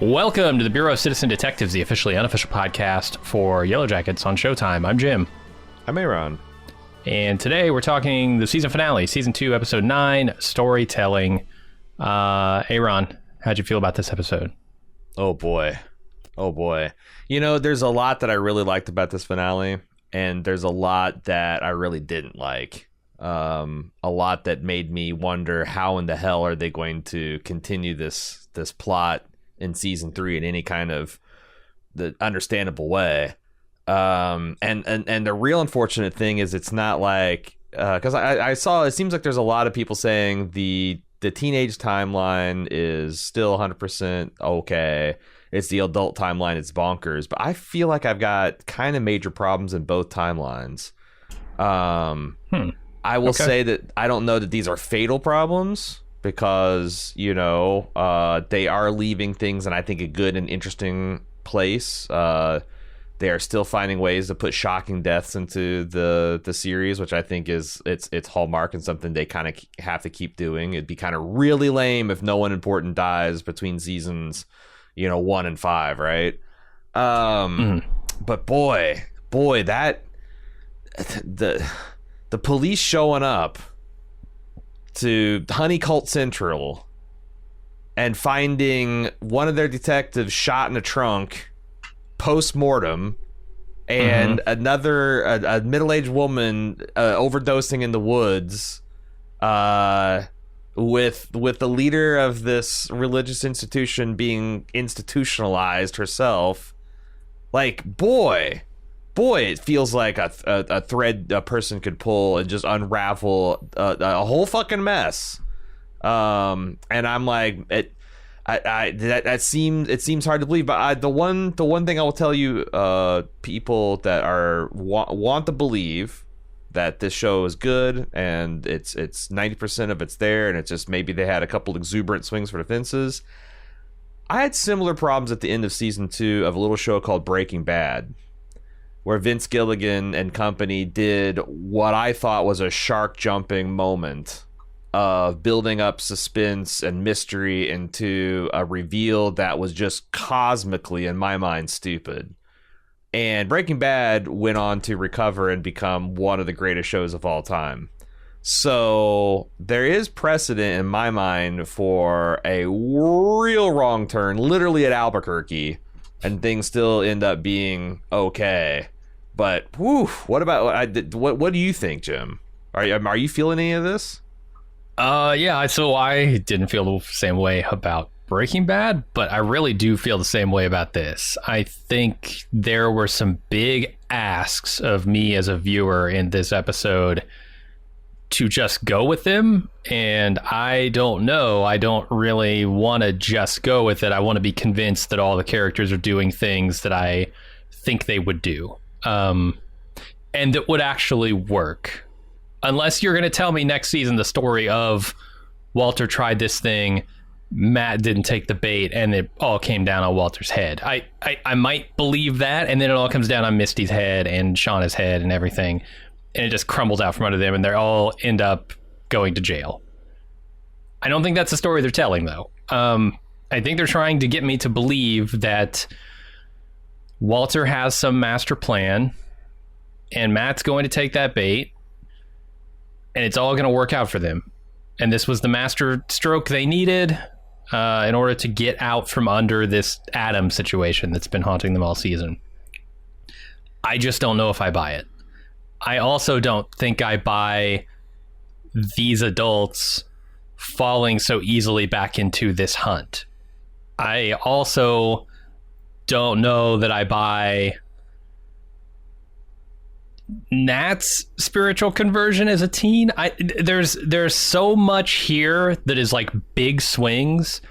Welcome to the Bureau of Citizen Detectives, the officially unofficial podcast for Yellowjackets on Showtime. I'm Jim. I'm Aaron. And today we're talking the season finale, season 2, episode 9, storytelling. Aaron, how'd you feel about this episode? Oh boy. You know, there's a lot that I really liked about this finale, and there's a lot that I really didn't like. A lot that made me wonder how in the hell are they going to continue this plot in season 3 in any kind of the understandable way. And the real unfortunate thing is it's not like, because I saw, it seems like there's a lot of people saying the teenage timeline is still 100% okay. It's the adult timeline, it's bonkers. But I feel like I've got kind of major problems in both timelines. I will say that I don't know that these are fatal problems, because, you know, they are leaving things in, I think, a good and interesting place. They are still finding ways to put shocking deaths into the series, which I think is its hallmark and something they kind of have to keep doing. It'd be kind of really lame if no one important dies between seasons, 1 and 5, right? But boy, that the police showing up to Honey Cult Central and finding one of their detectives shot in a trunk post-mortem, and a middle-aged woman overdosing in the woods, with the leader of this religious institution being institutionalized herself. Like, boy, it feels like a thread a person could pull and just unravel a whole fucking mess. And I'm like, it seems hard to believe. But the one thing I will tell you, people that want to believe that this show is good and it's 90% of it's there, and it's just maybe they had a couple exuberant swings for the fences. I had similar problems at the end of season 2 of a little show called Breaking Bad, where Vince Gilligan and company did what I thought was a shark jumping moment of building up suspense and mystery into a reveal that was just cosmically, in my mind, stupid. And Breaking Bad went on to recover and become one of the greatest shows of all time. So there is precedent in my mind for a real wrong turn, literally at Albuquerque, and things still end up being okay. But what do you think, Jim? Are you feeling any of this? Yeah, so I didn't feel the same way about Breaking Bad, but I really do feel the same way about this. I think there were some big asks of me as a viewer in this episode to just go with them, and I don't know. I don't really want to just go with it. I want to be convinced that all the characters are doing things that I think they would do. And that would actually work. Unless you're going to tell me next season the story of Walter tried this thing, Matt didn't take the bait, and it all came down on Walter's head. I might believe that, and then it all comes down on Misty's head and Shauna's head and everything, and it just crumbles out from under them, and they all end up going to jail. I don't think that's the story they're telling, though. I think they're trying to get me to believe that Walter has some master plan, and Matt's going to take that bait, and it's all going to work out for them. And this was the master stroke they needed in order to get out from under this Adam situation that's been haunting them all season. I just don't know if I buy it. I also don't think I buy these adults falling so easily back into this hunt. I also don't know that I buy Nat's spiritual conversion as a teen. There's so much here that is like big swings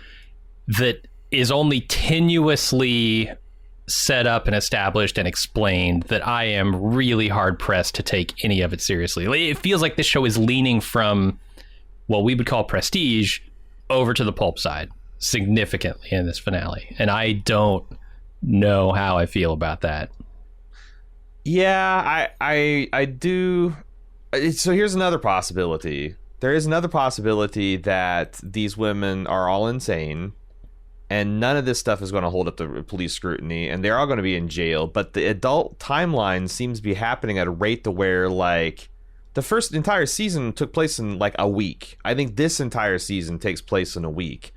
that is only tenuously set up and established and explained that I am really hard pressed to take any of it seriously. It feels like this show is leaning from what we would call prestige over to the pulp side significantly in this finale, and I don't know how I feel about that. Yeah, I do. So here's another possibility. There is another possibility that these women are all insane and none of this stuff is going to hold up to police scrutiny, and they're all going to be in jail. But the adult timeline seems to be happening at a rate to where, like, the first entire season took place in like a week. I think this entire season takes place in a week.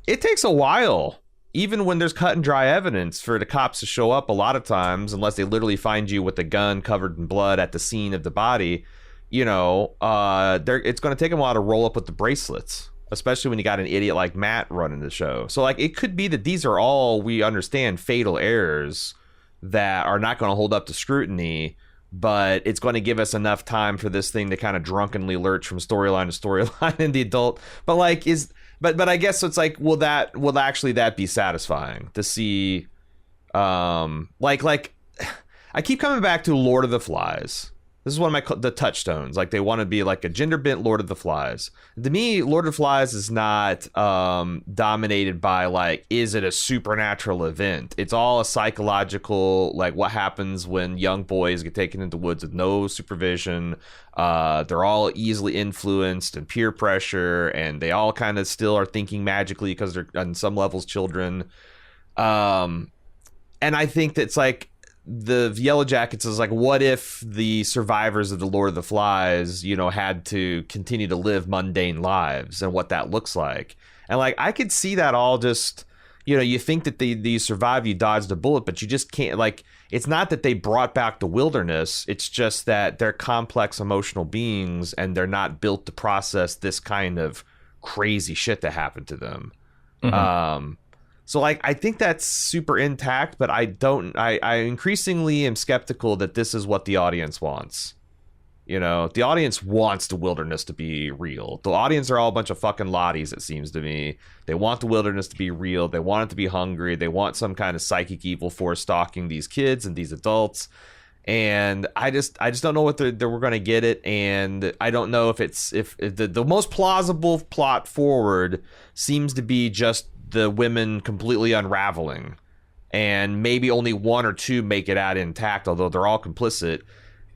It takes a while, even when there's cut and dry evidence, for the cops to show up a lot of times, unless they literally find you with a gun covered in blood at the scene of the body. You know, it's going to take them a while to roll up with the bracelets, especially when you got an idiot like Matt running the show. So, like, it could be that these are all, we understand, fatal errors that are not going to hold up to scrutiny, but it's going to give us enough time for this thing to kind of drunkenly lurch from storyline to storyline in the adult. But, like, but I guess it's like, will actually that be satisfying to see? Like I keep coming back to Lord of the Flies. This is one of the touchstones. Like, they want to be like a gender bent Lord of the Flies. To me, Lord of the Flies is not dominated by, like, is it a supernatural event? It's all a psychological, like, what happens when young boys get taken into the woods with no supervision. They're all easily influenced and peer pressure, and they all kind of still are thinking magically because they're on some levels children. And I think that's like, the Yellowjackets is like, what if the survivors of the Lord of the Flies, you know, had to continue to live mundane lives, and what that looks like. And, like, I could see that all just, you know, you think that they survive, you dodged a bullet, but you just can't, like, it's not that they brought back the wilderness. It's just that they're complex emotional beings, and they're not built to process this kind of crazy shit that happened to them. Mm-hmm. So, like, I think that's super intact, but I increasingly am skeptical that this is what the audience wants. You know, the audience wants the wilderness to be real. The audience are all a bunch of fucking Lotties, it seems to me. They want the wilderness to be real. They want it to be hungry. They want some kind of psychic evil force stalking these kids and these adults. And I just don't know what we're going to get it. And I don't know if the most plausible plot forward seems to be just the women completely unraveling, and maybe only one or two make it out intact, although they're all complicit.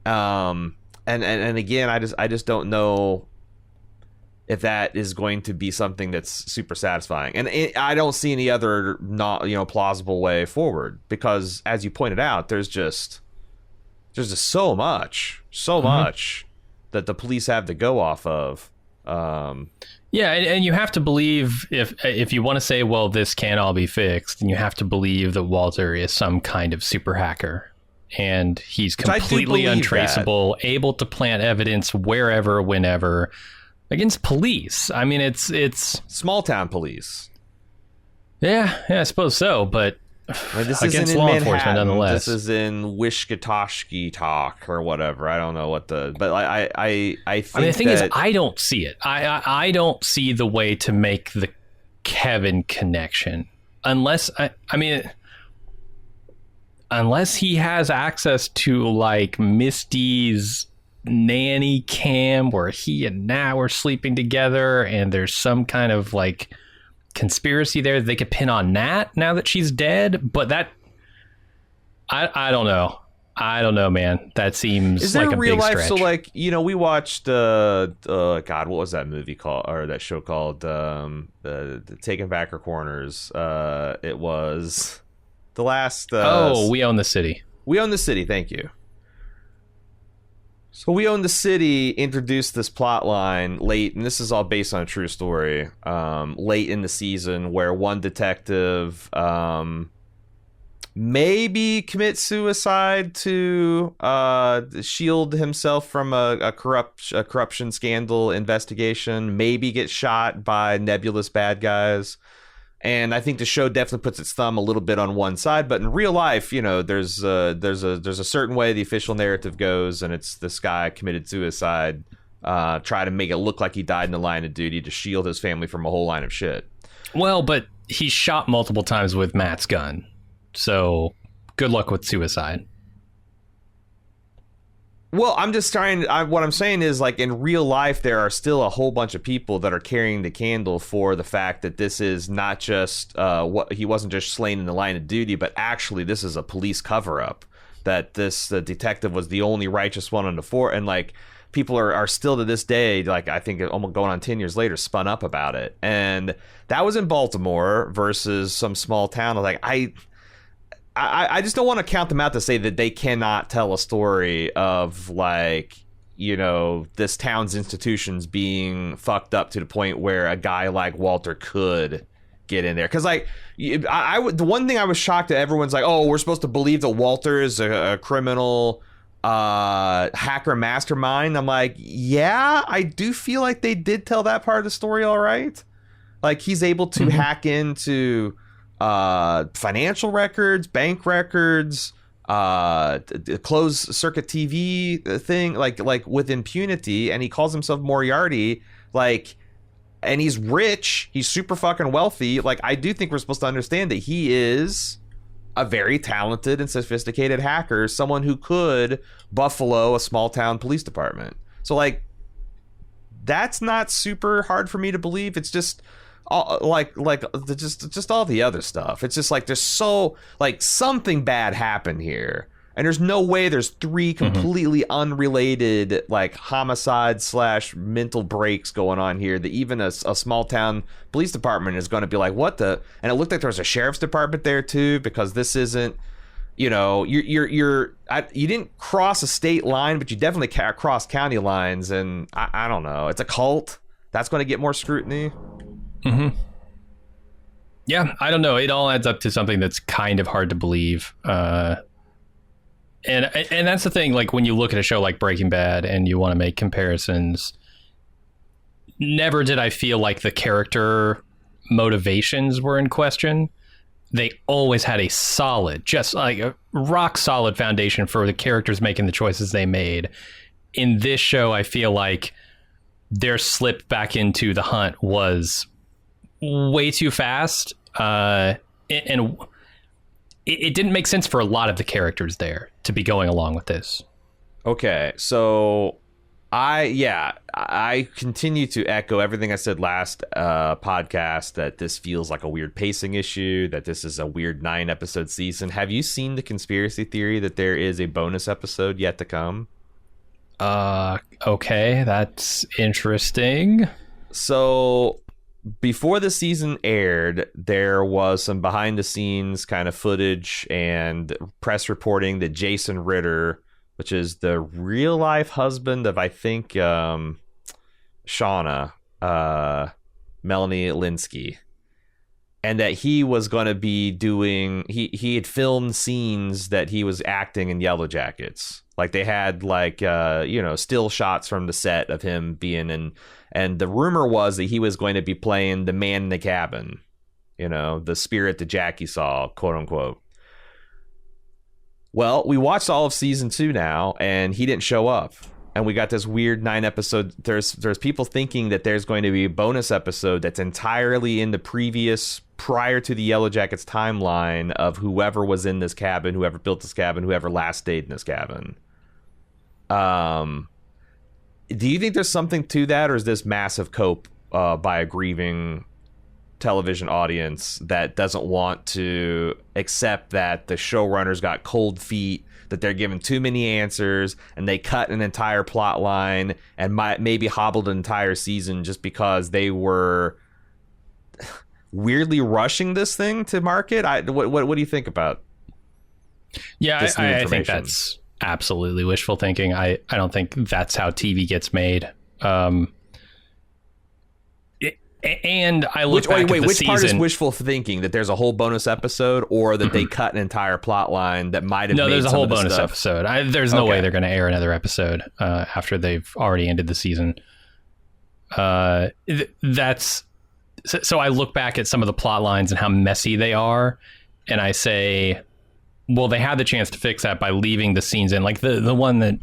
And again, I just don't know if that is going to be something that's super satisfying. And I don't see any other plausible way forward, because, as you pointed out, there's just so much that the police have to go off of. Yeah, and you have to believe, if you want to say, well, this can't all be fixed, then you have to believe that Walter is some kind of super hacker, and he's completely untraceable, able to plant evidence wherever, whenever, against police. I mean, it's small town police. Yeah, I suppose so, but this against isn't in law Manhattan. enforcement nonetheless. This is in Wishkatoshki talk or whatever. I don't know what but I think the thing is, I don't see it. I don't see the way to make the Kevin connection unless unless he has access to, like, Misty's nanny cam where he and Nat were sleeping together, and there's some kind of, like, conspiracy there they could pin on Nat now that she's dead. But that I don't know, man. That seems like a real big life stretch. So, like, you know, we watched God, what was that movie called, or that show called, the Taking Back Our Corners? It was the last We Own the City. We Own the City, thank you. So We Own the City introduced this plot line late, and this is all based on a true story, late in the season, where one detective maybe commits suicide to shield himself from a corruption scandal investigation, maybe gets shot by nebulous bad guys. And I think the show definitely puts its thumb a little bit on one side, but in real life, you know, there's a certain way the official narrative goes, and it's this guy committed suicide, try to make it look like he died in the line of duty to shield his family from a whole line of shit. Well, but he's shot multiple times with Matt's gun, so good luck with suicide. Well, I'm just what I'm saying is, like, in real life, there are still a whole bunch of people that are carrying the candle for the fact that this is not just he wasn't just slain in the line of duty, but actually this is a police cover-up, that this detective was the only righteous one on the force. And, like, people are still to this day, like I think almost going on 10 years later, spun up about it. And that was in Baltimore versus some small town. Like I just don't want to count them out to say that they cannot tell a story of like, you know, this town's institutions being fucked up to the point where a guy like Walter could get in there. Because like the one thing I was shocked that everyone's like, oh, we're supposed to believe that Walter is a criminal hacker mastermind. I'm like, yeah, I do feel like they did tell that part of the story all right. Like he's able to hack into financial records, bank records, closed circuit TV thing, like with impunity, and he calls himself Moriarty, like, and he's rich, he's super fucking wealthy. Like, I do think we're supposed to understand that he is a very talented and sophisticated hacker, someone who could buffalo a small town police department. So like, that's not super hard for me to believe. It's just just all the other stuff. It's just like there's so like something bad happened here, and there's no way there's three completely unrelated like homicide / mental breaks going on here that even a small town police department is going to be like, what the? And it looked like there was a sheriff's department there too, because this isn't, you know, you didn't cross a state line, but you definitely crossed county lines, and I don't know, it's a cult that's going to get more scrutiny. Yeah, I don't know. It all adds up to something that's kind of hard to believe. And that's the thing, like when you look at a show like Breaking Bad and you want to make comparisons, never did I feel like the character motivations were in question. They always had a solid, just like a rock solid foundation for the characters making the choices they made. In this show, I feel like their slip back into the hunt was way too fast, and it didn't make sense for a lot of the characters there to be going along with this. Okay, so I continue to echo everything I said last podcast, that this feels like a weird pacing issue, that this is a weird 9-episode season. Have you seen the conspiracy theory that there is a bonus episode yet to come? Okay, that's interesting. So before the season aired, there was some behind the scenes kind of footage and press reporting that Jason Ritter, which is the real life husband of, I think, Shauna, Melanie Linsky, and that he was going to be doing, he had filmed scenes that he was acting in Yellowjackets. Like they had like, still shots from the set of him being in, and the rumor was that he was going to be playing the man in the cabin, you know, the spirit that Jackie saw, quote unquote. Well, we watched all of season 2 now, and he didn't show up. And we got this weird 9-episode. There's people thinking that there's going to be a bonus episode that's entirely in the prior to the Yellowjackets timeline of whoever was in this cabin, whoever built this cabin, whoever last stayed in this cabin. Do you think there's something to that, or is this massive cope by a grieving television audience that doesn't want to accept that the showrunners got cold feet, that they're given too many answers, and they cut an entire plot line and maybe hobbled an entire season just because they were weirdly rushing this thing to market? What do you think about? Yeah, I think that's absolutely wishful thinking. I don't think that's how TV gets made. And I look back at the which season. part is wishful thinking? That there's a whole bonus episode, or that they cut an entire plot line that might have made there's a some whole of the bonus stuff? episode. There's no way they're going to air another episode after they've already ended the season. That's so I look back at some of the plot lines and how messy they are, and I say, well, they had the chance to fix that by leaving the scenes in. Like the one that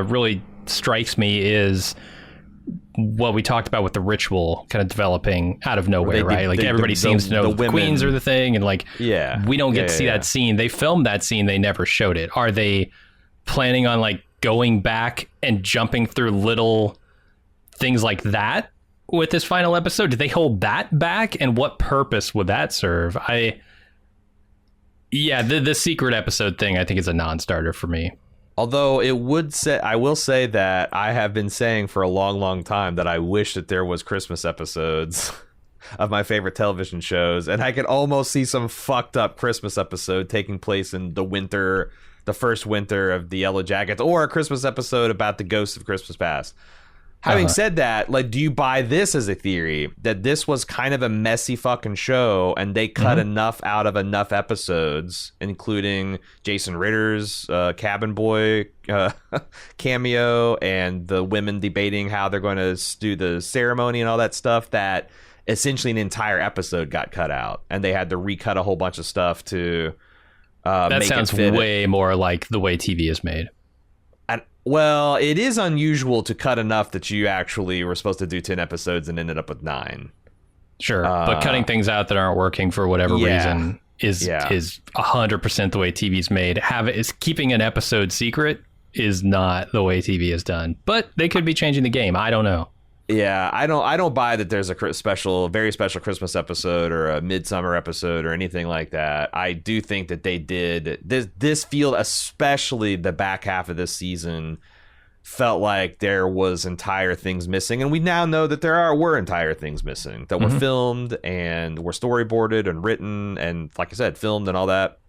really strikes me is what we talked about with the ritual kind of developing out of nowhere, right? Like everybody seems to know the queens are the thing, and like, we don't get to see that scene. They filmed that scene, they never showed it. Are they planning on like going back and jumping through little things like that with this final episode? Did they hold that back, and what purpose would that serve? The secret episode thing, I think, is a non-starter for me. Although I will say that I have been saying for a long, long time that I wish that there was Christmas episodes of my favorite television shows, and I could almost see some fucked up Christmas episode taking place in the first winter of the Yellowjackets, or a Christmas episode about the ghosts of Christmas past. Having said that, like, do you buy this as a theory that this was kind of a messy fucking show and they cut enough out of enough episodes, including Jason Ritter's cabin boy cameo and the women debating how they're going to do the ceremony and all that stuff, that essentially an entire episode got cut out and they had to recut a whole bunch of stuff to that sounds way more like the way TV is made. Well, it is unusual to cut enough that you actually were supposed to do 10 episodes and ended up with 9. Sure, but cutting things out that aren't working for whatever reason is 100% the way TV's made. Keeping an episode secret is not the way TV is done. But they could be changing the game. I don't know. Yeah, I don't buy that there's a very special Christmas episode or a midsummer episode or anything like that. I do think that they did this field, especially the back half of this season, felt like there was entire things missing, and we now know that were entire things missing that were filmed and were storyboarded and written and, like I said, filmed and all that,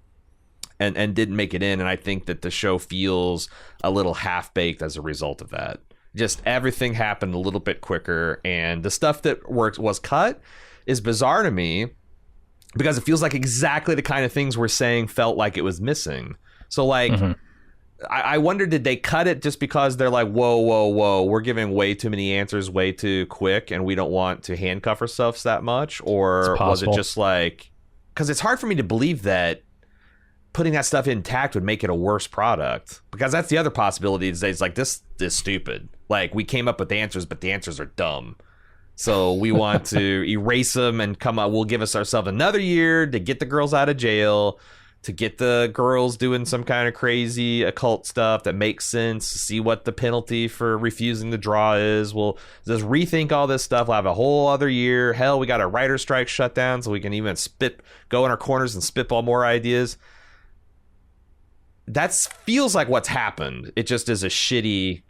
and didn't make it in. And I think that the show feels a little half-baked as a result of that. Just everything happened a little bit quicker, and the stuff that was cut is bizarre to me because it feels like exactly the kind of things we're saying felt like it was missing. So, like, I wonder, did they cut it just because they're like, whoa, we're giving way too many answers way too quick and we don't want to handcuff ourselves that much? Or was it just like, because it's hard for me to believe that putting that stuff intact would make it a worse product, because that's the other possibility. Is it's like, this is stupid. Like, we came up with answers, but the answers are dumb. So we want to erase them and we'll give ourselves another year to get the girls out of jail, to get the girls doing some kind of crazy occult stuff that makes sense, see what the penalty for refusing the draw is. We'll just rethink all this stuff. We'll have a whole other year. Hell, we got a writer's strike shut down, so we can even go in our corners and spitball more ideas. That feels like what's happened. It just is a shitty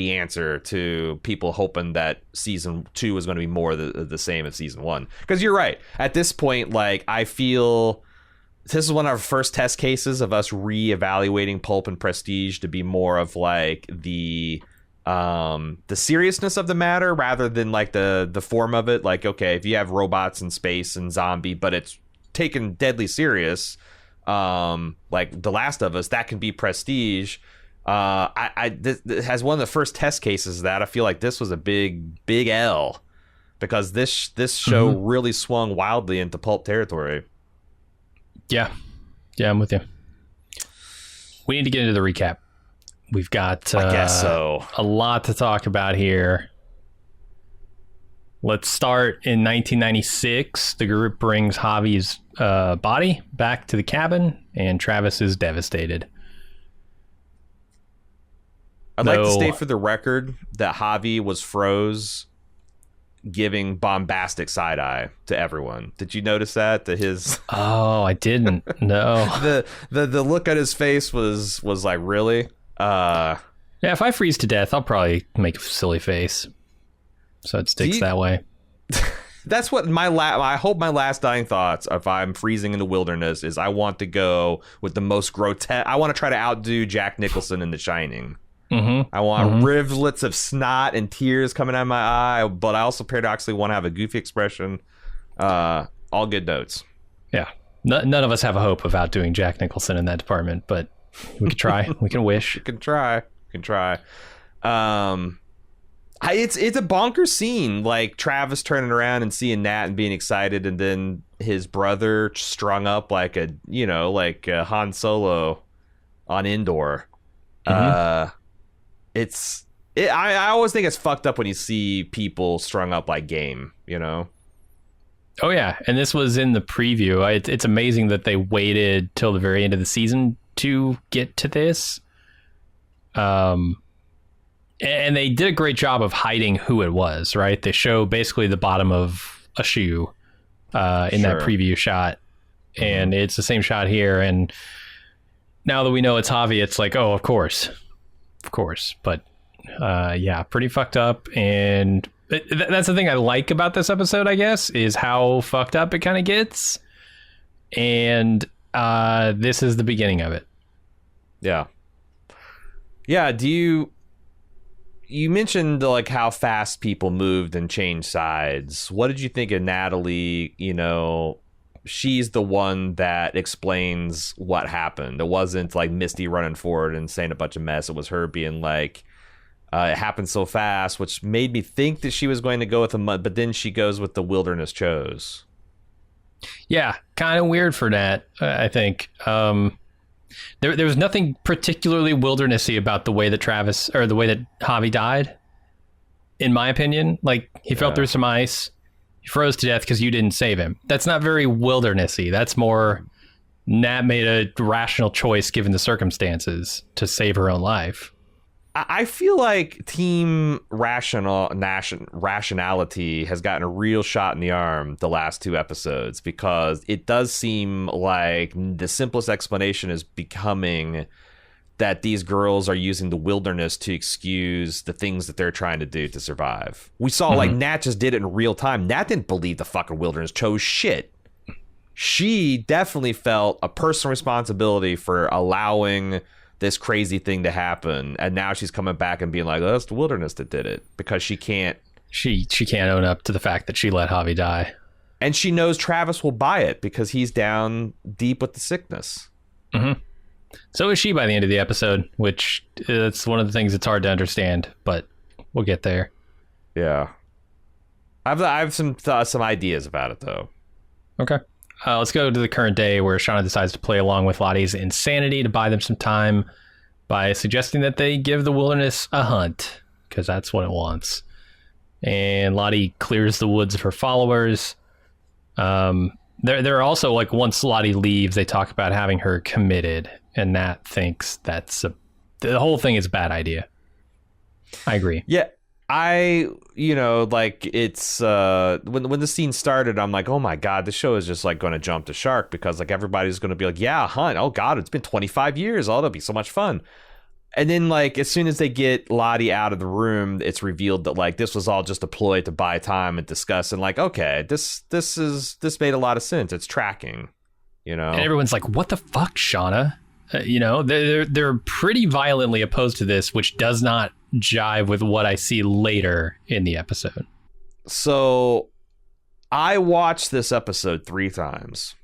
answer to people hoping that season 2 is going to be more the same as season 1. Because you're right. At this point, like, I feel this is one of our first test cases of us reevaluating Pulp and Prestige to be more of like the seriousness of the matter rather than like the form of it. Like, okay, if you have robots in space and zombie, but it's taken deadly serious, like The Last of Us, that can be Prestige. This has one of the first test cases that I feel like this was a big L, because this show really swung wildly into Pulp territory. Yeah, I'm with you. We need to get into the recap. We've got I guess so. A lot to talk about here. Let's start in 1996. The group brings Javi's body back to the cabin, and Travis is devastated. I'd like to state for the record that Javi was froze, giving bombastic side eye to everyone. Did you notice that? Oh, I didn't. No. the look at his face was like, really? Yeah, if I freeze to death, I'll probably make a silly face. So it sticks that way. That's what I hope my last dying thoughts, if I'm freezing in the wilderness, is I want to go with the most grotesque. I want to try to outdo Jack Nicholson in The Shining. I want rivulets of snot and tears coming out of my eye, but I also paradoxically want to have a goofy expression. All good notes. Yeah. None of us have a hope of outdoing Jack Nicholson in that department, but we can try. We can wish. We can try. It's a bonkers scene, like Travis turning around and seeing Nat and being excited, and then his brother strung up like a Han Solo on Endor. I always think it's fucked up when you see people strung up like game, you know? Oh yeah, and this was in the preview. It's amazing that they waited till the very end of the season to get to this. And they did a great job of hiding who it was, right? They show basically the bottom of a shoe in that preview shot. And it's the same shot here. And now that we know it's Javi, it's like, oh, of course. But yeah, pretty fucked up. And that's the thing I like about this episode, I guess, is how fucked up it kind of gets. And this is the beginning of it. Yeah. Yeah, you mentioned like how fast people moved and changed sides. What did you think of Natalie? You know, she's the one that explains what happened. It wasn't like Misty running forward and saying a bunch of mess. It was her being like, it happened so fast, which made me think that she was going to go with the mud, but then she goes with the wilderness chose. Yeah, kind of weird for Nat, I think. There was nothing particularly wildernessy about the way that Javi died, in my opinion. Like, he fell through some ice, he froze to death because you didn't save him. That's not very wildernessy. That's more Nat made a rational choice given the circumstances to save her own life. I feel like team rationality has gotten a real shot in the arm the last two episodes, because it does seem like the simplest explanation is becoming that these girls are using the wilderness to excuse the things that they're trying to do to survive. We saw like Nat just did it in real time. Nat didn't believe the fucking wilderness chose shit. She definitely felt a personal responsibility for allowing this crazy thing to happen, and now she's coming back and being like, oh, that's the wilderness that did it, because she can't own up to the fact that she let Javi die, and she knows Travis will buy it because he's down deep with the sickness. So is she by the end of the episode, which it's one of the things that's hard to understand, but we'll get there. Yeah, I have some ideas about it though. Okay. Let's go to the current day, where Shauna decides to play along with Lottie's insanity to buy them some time by suggesting that they give the wilderness a hunt, because that's what it wants. And Lottie clears the woods of her followers. They're also, like, once Lottie leaves, they talk about having her committed, and Nat thinks the whole thing is a bad idea. I agree. Yeah. It's when the scene started, I'm like, oh my god, this show is just like going to jump the shark, because like everybody's going to be like, yeah, hunt, oh god, it's been 25 years, oh, that'll be so much fun. And then like as soon as they get Lottie out of the room, it's revealed that like this was all just a ploy to buy time and discuss, and like, okay, this made a lot of sense, it's tracking, you know. And everyone's like, what the fuck, Shauna? They're pretty violently opposed to this, which does not jive with what I see later in the episode. So I watched this episode 3 times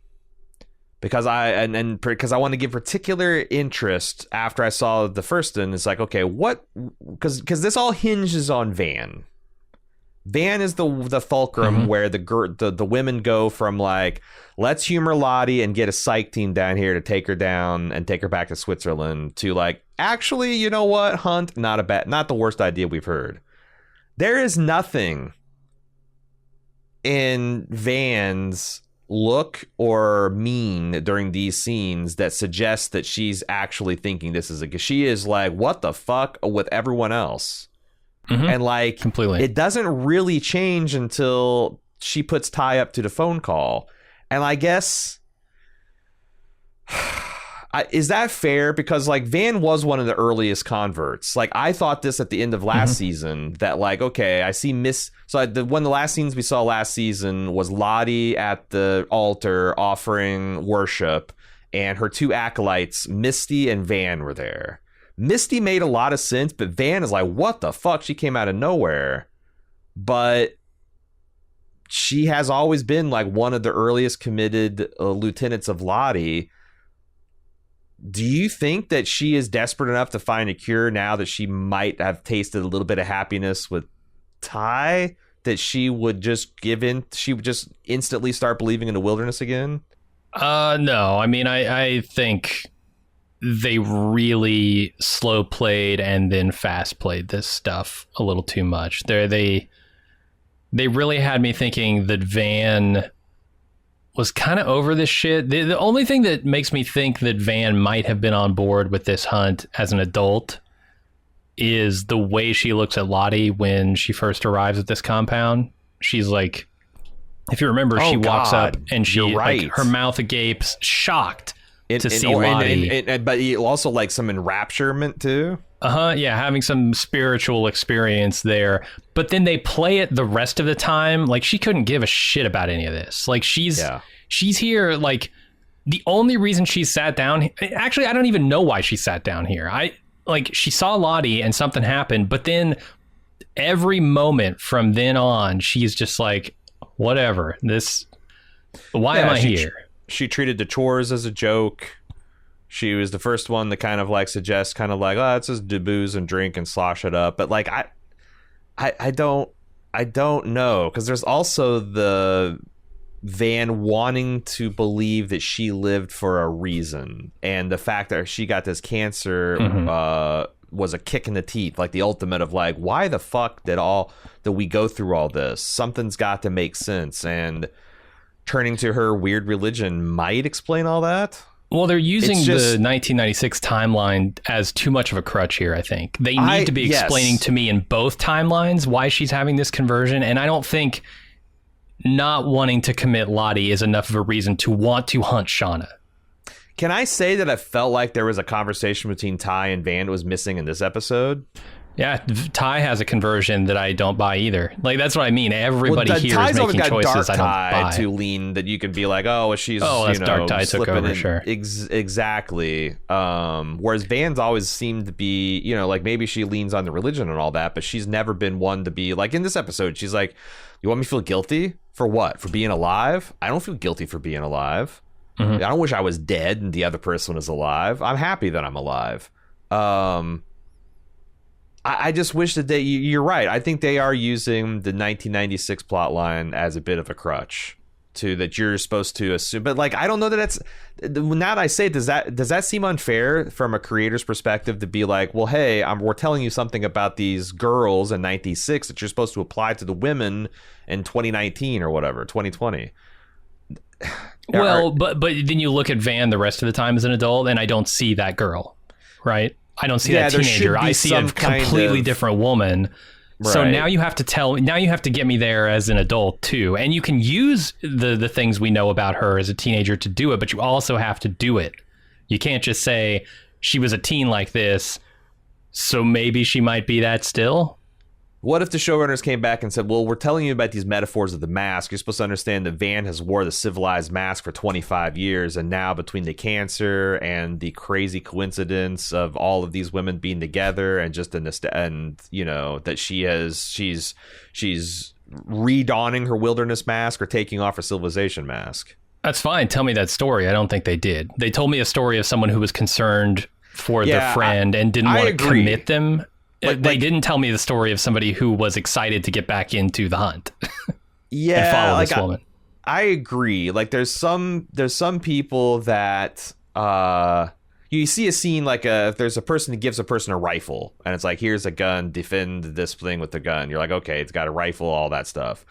because I want to give particular interest after I saw the first one. It's like, okay, what, because this all hinges on Van. Van is the fulcrum where the women go from like, let's humor Lottie and get a psych team down here to take her down and take her back to Switzerland, to like, actually, you know what, hunt, not the worst idea we've heard. There is nothing in Van's look or mien during these scenes that suggests that she's actually thinking this is she is like, what the fuck with everyone else. And like, completely, it doesn't really change until she puts Ty up to the phone call. And I guess, is that fair? Because like Van was one of the earliest converts. Like I thought this at the end of last season, that like, okay, I see one of the last scenes we saw last season was Lottie at the altar offering worship, and her 2 acolytes, Misty and Van, were there. Misty made a lot of sense, but Van is like, what the fuck? She came out of nowhere. But she has always been like one of the earliest committed lieutenants of Lottie. Do you think that she is desperate enough to find a cure now that she might have tasted a little bit of happiness with Ty, that she would just give in? She would just instantly start believing in the wilderness again? No. I mean, I think they really slow played and then fast played this stuff a little too much. They really had me thinking that Van was kind of over this shit. The only thing that makes me think that Van might have been on board with this hunt as an adult is the way she looks at Lottie when she first arrives at this compound. She's like, if you remember, she walks up and she, like, her mouth agapes, shocked to see Lottie. But also like some enrapturement too. Yeah, having some spiritual experience there. But then they play it the rest of the time like she couldn't give a shit about any of this. Like she's here, like the only reason she sat down, actually I don't even know why she sat down here. She saw Lottie and something happened, but then every moment from then on she's just like, whatever, why am I here? She treated the chores as a joke. She was the first one to kind of like suggest kind of like, oh, let's just booze and drink and slosh it up. But like, I don't know. Because there's also the Van wanting to believe that she lived for a reason. And the fact that she got this cancer was a kick in the teeth. Like the ultimate of like, why the fuck did we go through all this? Something's got to make sense. And turning to her weird religion might explain all that. Well, they're using the 1996 timeline as too much of a crutch here, I think. They need to be explaining to me in both timelines why she's having this conversion, and I don't think not wanting to commit Lottie is enough of a reason to want to hunt Shauna. Can I say that I felt like there was a conversation between Ty and Van that was missing in this episode? Yeah, Ty has a conversion that I don't buy either. Like, that's what I mean. Everybody here Ty's is making choices I don't buy. To lean that you can be like, oh, she's Dark Ty took over, sure. Exactly. Whereas Van's always seemed to be, like maybe she leans on the religion and all that, but she's never been one to be like in this episode. She's like, you want me to feel guilty for what? For being alive? I don't feel guilty for being alive. I don't wish I was dead and the other person was alive. I'm happy that I'm alive. I just wish that you're right. I think they are using the 1996 plot line as a bit of a crutch that you're supposed to assume. But like, I don't know that now that I say it, does that seem unfair from a creator's perspective to be like, well, hey, we're telling you something about these girls in 96 that you're supposed to apply to the women in 2019 or whatever, 2020. Well, but then you look at Van the rest of the time as an adult and I don't see that girl, right? I don't see that teenager. I see a completely different woman. Right. So now you have to get me there as an adult too. And you can use the things we know about her as a teenager to do it, but you also have to do it. You can't just say she was a teen like this, so maybe she might be that still. What if the showrunners came back and said, well, we're telling you about these metaphors of the mask. You're supposed to understand that Van has wore the civilized mask for 25 years. And now between the cancer and the crazy coincidence of all of these women being together and just that she's redonning her wilderness mask or taking off her civilization mask. That's fine. Tell me that story. I don't think they did. They told me a story of someone who was concerned for their friend and didn't want to commit them. They didn't tell me the story of somebody who was excited to get back into the hunt. And follow this woman. I agree. Like there's some people that you see a scene like if there's a person who gives a person a rifle and it's like, here's a gun, defend this thing with the gun. You're like, okay, it's got a rifle, all that stuff.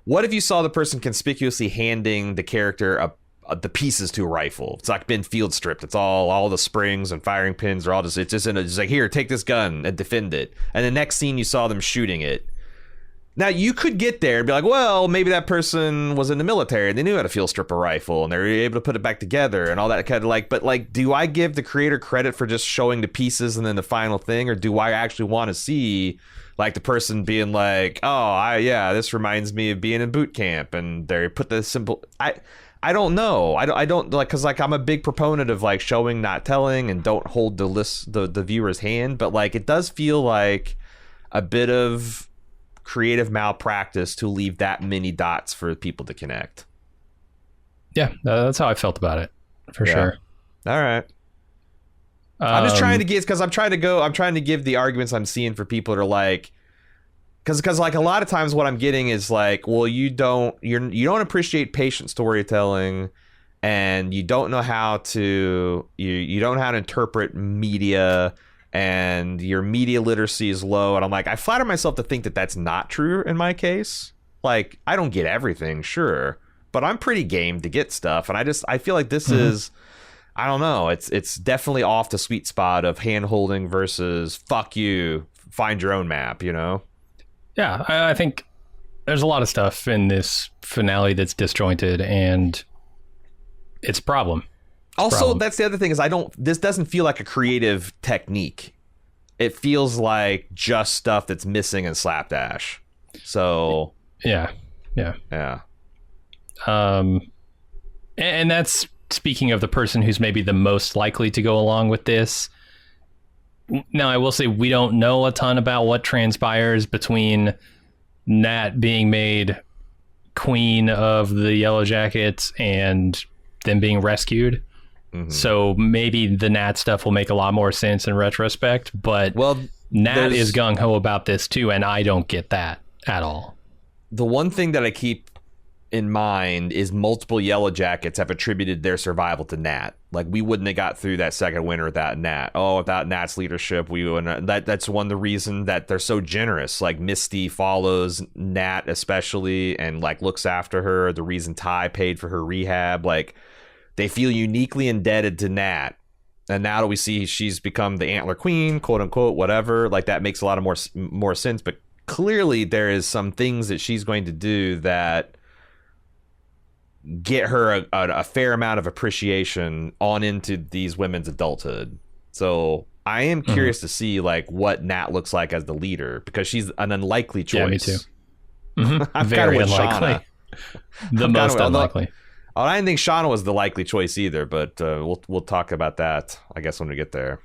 What if you saw the person conspicuously handing the character the pieces to a rifle? It's like been field stripped. It's all the springs and firing pins are all just, it's just it's like, here, take this gun and defend it. And the next scene you saw them shooting it. Now you could get there and be like, well, maybe that person was in the military and they knew how to field strip a rifle and they were able to put it back together and all that kind of like, but like, do I give the creator credit for just showing the pieces and then the final thing? Or do I actually want to see like the person being like, oh, this reminds me of being in boot camp and they put the symbol. I don't know. I don't like, because like I'm a big proponent of like showing, not telling, and don't hold the viewer's hand. But like it does feel like a bit of creative malpractice to leave that many dots for people to connect. Yeah, that's how I felt about it for sure. All right. I'm just trying to get, because I'm trying to give the arguments I'm seeing for people that are like, because like a lot of times what I'm getting is like, well, you don't appreciate patient storytelling, and you don't know how to you don't know how to interpret media, and your media literacy is low. And I'm like, I flatter myself to think that that's not true in my case. Like, I don't get everything, sure, but I'm pretty game to get stuff, and I feel like this is, I don't know, it's definitely off the sweet spot of hand holding versus fuck you, find your own map, you know. Yeah, I think there's a lot of stuff in this finale that's disjointed, and it's a problem. Also, problem. that's the other thing is this doesn't feel like a creative technique. It feels like just stuff that's missing in Slapdash. So yeah. And that's speaking of the person who's maybe the most likely to go along with this. Now, I will say we don't know a ton about what transpires between Nat being made queen of the Yellowjackets and them being rescued. Mm-hmm. So maybe the Nat stuff will make a lot more sense in retrospect. But Nat is gung-ho about this too, and I don't get that at all. The one thing that I keep in mind is multiple Yellowjackets have attributed their survival to Nat. Like, we wouldn't have got through that second winter without Nat. Oh, without Nat's leadership, we wouldn't. That's one of the reasons that they're so generous. Like, Misty follows Nat especially and like looks after her. The reason Ty paid for her rehab, like, they feel uniquely indebted to Nat. And now that we see she's become the Antler Queen, quote unquote, whatever, like, that makes a lot of more sense. But clearly there is some things that she's going to do that get her a fair amount of appreciation on into these women's adulthood. So I am curious to see like what Nat looks like as the leader, because she's an unlikely choice. Yeah, me too. Mm-hmm. Very unlikely. The most unlikely. I didn't think Shauna was the likely choice either, but we'll talk about that, I guess, when we get there.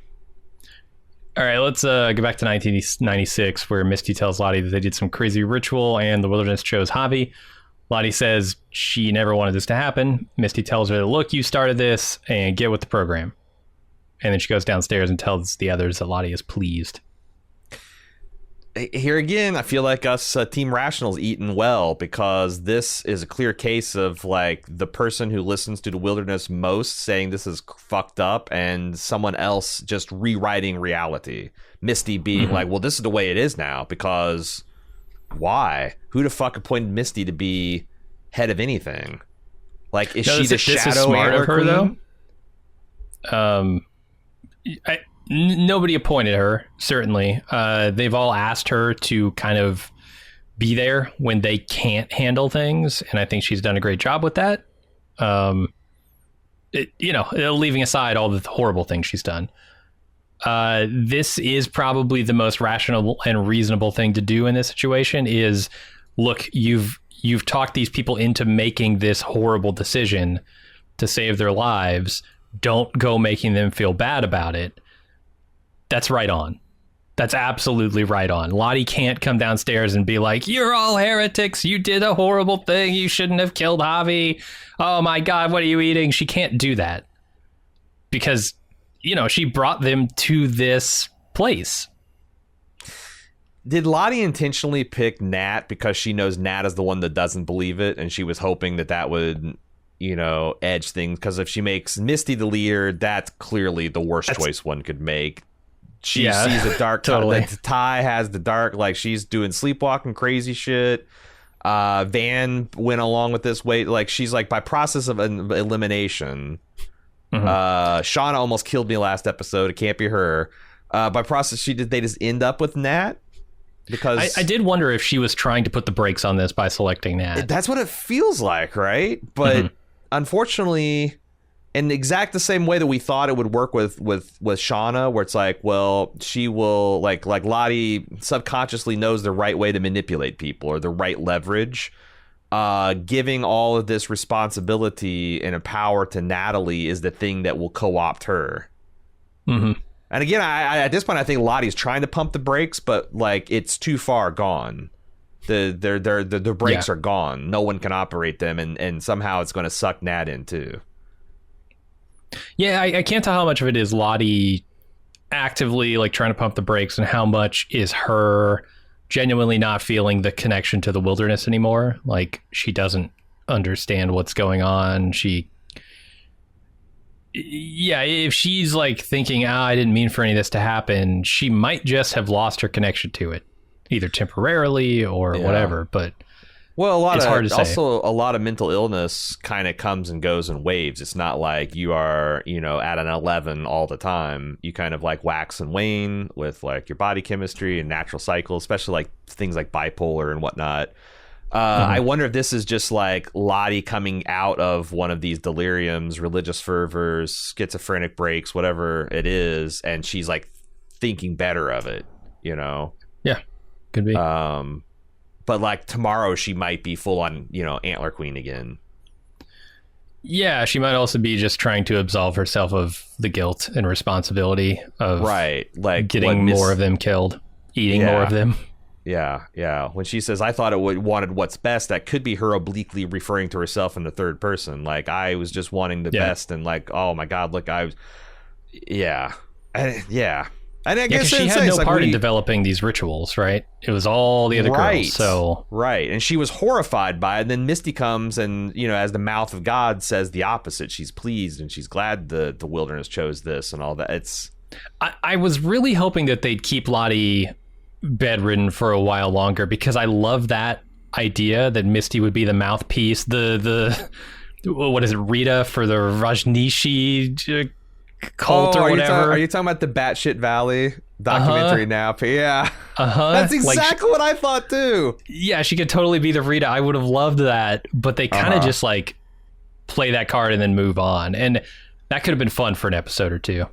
All right, let's go back to 1996, where Misty tells Lottie that they did some crazy ritual and the wilderness chose Javi. Lottie says she never wanted this to happen. Misty tells her, look, you started this, and get with the program. And then she goes downstairs and tells the others that Lottie is pleased. Here again, I feel like us Team Rational's eaten well, because this is a clear case of like the person who listens to the wilderness most saying this is fucked up, and someone else just rewriting reality. Misty being like, well, this is the way it is now, because why? Who the fuck appointed Misty to be head of anything? Like, is she the shadow smart of her queen? Though? Nobody appointed her, certainly. They've all asked her to kind of be there when they can't handle things, and I think she's done a great job with that. Leaving aside all the horrible things she's done. This is probably the most rational and reasonable thing to do in this situation is, look, you've talked these people into making this horrible decision to save their lives. Don't go making them feel bad about it. That's right on. That's absolutely right on. Lottie can't come downstairs and be like, you're all heretics. You did a horrible thing. You shouldn't have killed Javi. Oh my God, what are you eating? She can't do that because, she brought them to this place. Did Lottie intentionally pick Nat because she knows Nat is the one that doesn't believe it, and she was hoping that would, edge things? Because if she makes Misty the leader, that's clearly the worst choice one could make. She sees a dark totally. Ty has the dark, like, she's doing sleepwalking crazy shit. Van went along with this way, like, she's like, by process of elimination. Shauna almost killed me last episode. It can't be her. By process, they just end up with Nat. Because I did wonder if she was trying to put the brakes on this by selecting Nat. That's what it feels like, right? But unfortunately, in exact the same way that we thought it would work with Shauna, where it's like, well, she will like Lottie subconsciously knows the right way to manipulate people or the right leverage. Giving all of this responsibility and a power to Natalie is the thing that will co-opt her. And again, I at this point, I think Lottie's trying to pump the brakes, but like it's too far gone. The brakes are gone. No one can operate them, and somehow it's going to suck Nat in too. Yeah, I can't tell how much of it is Lottie actively like trying to pump the brakes and how much is her genuinely not feeling the connection to the wilderness anymore. Like, she doesn't understand what's going on. If she's like thinking, I didn't mean for any of this to happen, she might just have lost her connection to it, either temporarily or whatever. But well, it's hard to say. Also, a lot of mental illness kind of comes and goes in waves. It's not like you are, at an 11 all the time. You kind of like wax and wane with like your body chemistry and natural cycle, especially like things like bipolar and whatnot. I wonder if this is just like Lottie coming out of one of these deliriums, religious fervors, schizophrenic breaks, whatever it is, and she's like thinking better of it, you know? Yeah, could be. But like tomorrow she might be full on, Antler Queen again. Yeah, she might also be just trying to absolve herself of the guilt and responsibility of like getting more of them killed, eating more of them. Yeah. When she says, I thought it wanted what's best, that could be her obliquely referring to herself in the third person. Like, I was just wanting the best, and like, oh my God, look, I was... Yeah. And I guess she had no part in developing these rituals, right? It was all the other girls, so... Right, and she was horrified by it, and then Misty comes and, as the mouth of God, says the opposite. She's pleased, and she's glad the wilderness chose this and all that. It's... I was really hoping that they'd keep Lottie bedridden for a while longer, because I love that idea that Misty would be the mouthpiece, the what is it, Rita for the Rajneeshi cult or whatever. Are you talking about the Batshit Valley documentary now? Yeah. That's exactly what I thought too. Yeah, she could totally be the Rita. I would have loved that, but they kind of just like play that card and then move on, and that could have been fun for an episode or two.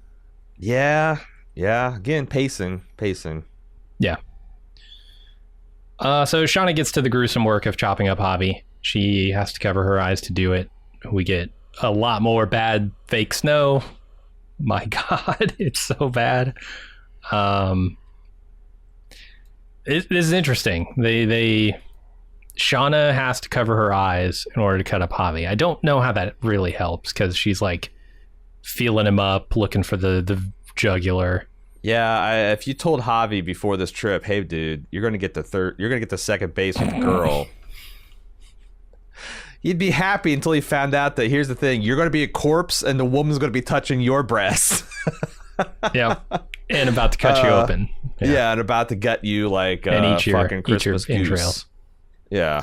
Yeah. Again, pacing. Yeah. So Shauna gets to the gruesome work of chopping up Javi. She has to cover her eyes to do it. We get a lot more bad fake snow. My God, it's so bad. This is interesting. Shauna has to cover her eyes in order to cut up Javi. I don't know how that really helps, because she's like feeling him up, looking for the jugular. Yeah, if you told Javi before this trip, hey dude, you're gonna get the second base with the girl, he'd be happy until he found out that, here's the thing, you're gonna be a corpse and the woman's gonna be touching your breast. Yeah, and about to cut you open. Yeah, and about to gut you like and eat your fucking Christmas goose. entrails. Yeah.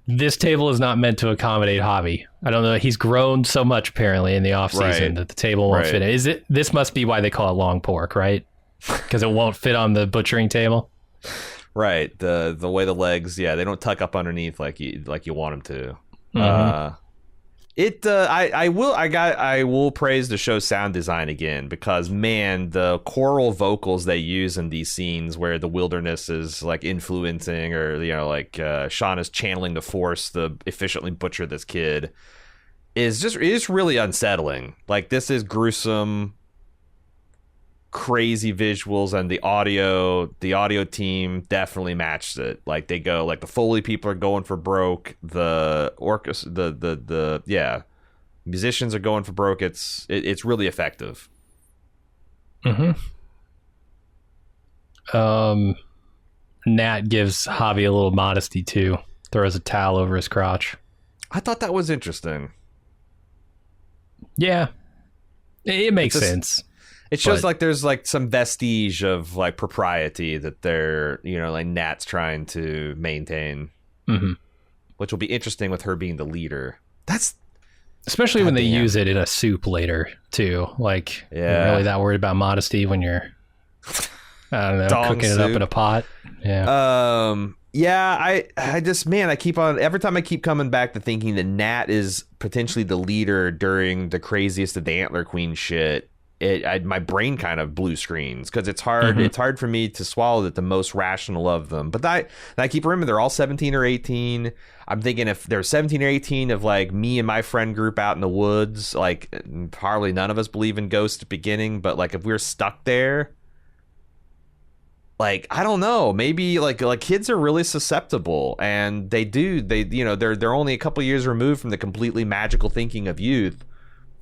This table is not meant to accommodate Javi. I don't know. He's grown so much apparently in the off season that the table won't fit in. This must be why they call it long pork, right? Because it won't fit on the butchering table. Right. The way the legs, they don't tuck up underneath like you want them to. I will praise the show's sound design again, because man, the choral vocals they use in these scenes where the wilderness is like influencing, or Shauna's channeling the force to efficiently butcher this kid, is really unsettling. Like, this is gruesome, crazy visuals, and the audio team definitely matched it. Like, they go, like, the Foley people are going for broke, the orchestra, the musicians are going for broke. It's really effective. Nat gives Javi a little modesty too, throws a towel over his crotch. I thought that was interesting. Yeah, it makes sense. It shows like there's like some vestige of like propriety that they're, like Nat's trying to maintain, which will be interesting with her being the leader. That's especially when they use it in a soup later too. Like, you're really that worried about modesty when you're, I don't know, cooking it up in a pot. I just, man, every time I keep coming back to thinking that Nat is potentially the leader during the craziest of the Antler Queen shit. My brain kind of blue screens, because it's hard. It's hard for me to swallow that the most rational of them. But I keep remembering they're all 17 or 18. I'm thinking if they're 17 or 18 of like me and my friend group out in the woods, like hardly none of us believe in ghosts at the beginning. But like if we're stuck there, like, I don't know, maybe like kids are really susceptible, and they're only a couple years removed from the completely magical thinking of youth.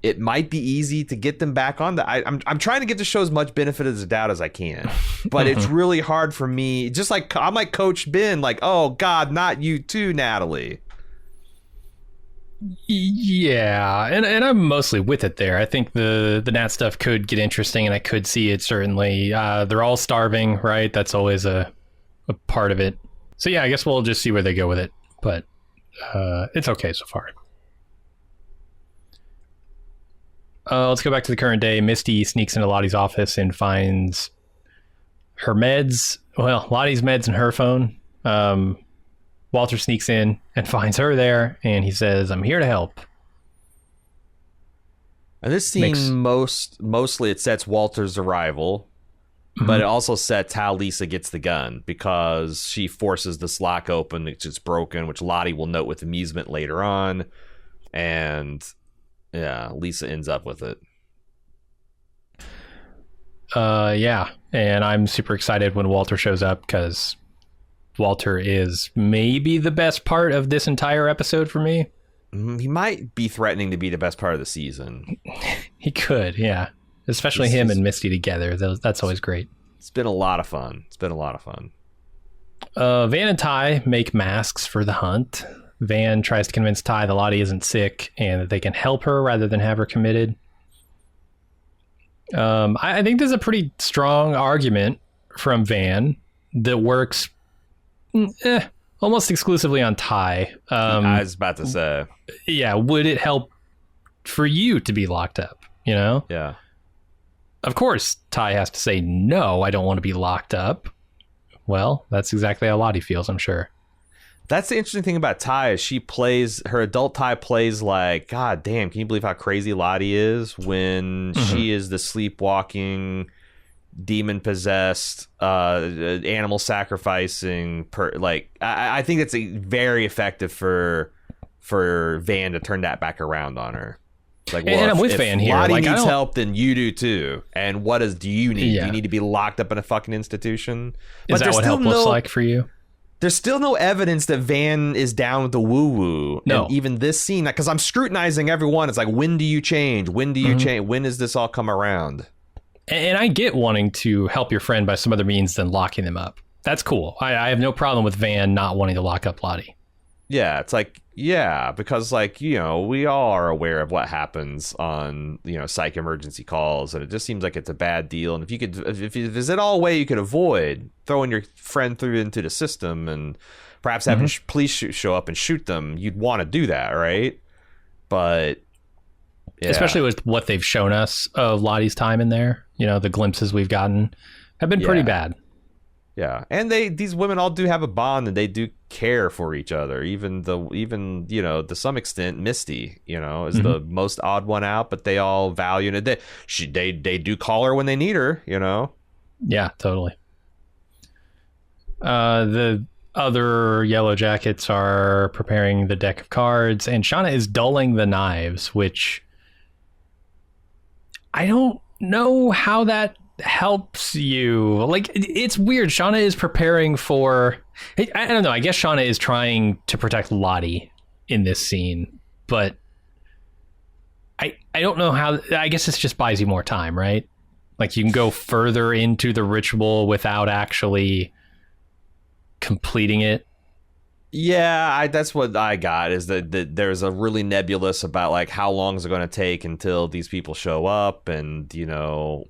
It might be easy to get them back on that. I'm trying to give the show as much benefit of the doubt as I can, but it's really hard for me. Just like I'm like Coach Ben, like, oh God, not you too, Natalie. Yeah, and I'm mostly with it there. I think the Nat stuff could get interesting, and I could see it certainly. They're all starving, right? That's always a part of it. So yeah, I guess we'll just see where they go with it. But it's okay so far. Let's go back to the current day. Misty sneaks into Lottie's office and finds her meds, Well, Lottie's med's in her phone. Walter sneaks in and finds her there, and he says, "I'm here to help." And this scene mostly it sets Walter's arrival, but it also sets how Lisa gets the gun, because she forces this lock open. It's just broken, which Lottie will note with amusement later on. And yeah, Lisa ends up with it. Yeah, and I'm super excited when Walter shows up, because Walter is maybe the best part of this entire episode for me. He might be threatening to be the best part of the season. He could, yeah. Especially him and Misty together. That's always great. It's been a lot of fun. Van and Ty make masks for the hunt. Van tries to convince Ty that Lottie isn't sick and that they can help her rather than have her committed. I think there's a pretty strong argument from Van that works almost exclusively on Ty. I was about to say. Yeah, would it help for you to be locked up, you know? Yeah. Of course, Ty has to say, no, I don't want to be locked up. Well, that's exactly how Lottie feels, I'm sure. That's the interesting thing about Ty is her adult Ty plays like, God damn, can you believe how crazy Lottie is when she is the sleepwalking, demon-possessed, animal sacrificing, I think it's very effective for Van to turn that back around on her. Like, well, and I'm with Van here. Lottie needs help, then you do too. And what do you need? Yeah. Do you need to be locked up in a fucking institution? Is that what help looks like for you? There's still no evidence that Van is down with the woo-woo. No. And even this scene, because I'm scrutinizing everyone. It's like, when do you change? When do you change? When does this all come around? And I get wanting to help your friend by some other means than locking them up. That's cool. I have no problem with Van not wanting to lock up Lottie. Yeah, it's like, yeah, because, like, you know, we all are aware of what happens on, you know, psych emergency calls, and it just seems like it's a bad deal. And if there's at all a way you could avoid throwing your friend through into the system and perhaps having police show up and shoot them, you'd want to do that, right? But yeah. Especially with what they've shown us of Lottie's time in there, you know, the glimpses we've gotten have been pretty bad. Yeah, and these women all do have a bond, and they do care for each other. Even you know, to some extent, Misty, you know, is the most odd one out, but they all value it. They do call her when they need her, you know. Yeah, totally. The other Yellowjackets are preparing the deck of cards, and Shauna is dulling the knives, which I don't know how that helps you. Like, it's weird. Shauna is preparing for, I don't know, I guess Shauna is trying to protect Lottie in this scene, but I don't know how. I guess it just buys you more time, right? Like, you can go further into the ritual without actually completing it. Yeah, that's what I got, is that there's a really nebulous about, like, how long is it going to take until these people show up, and, you know,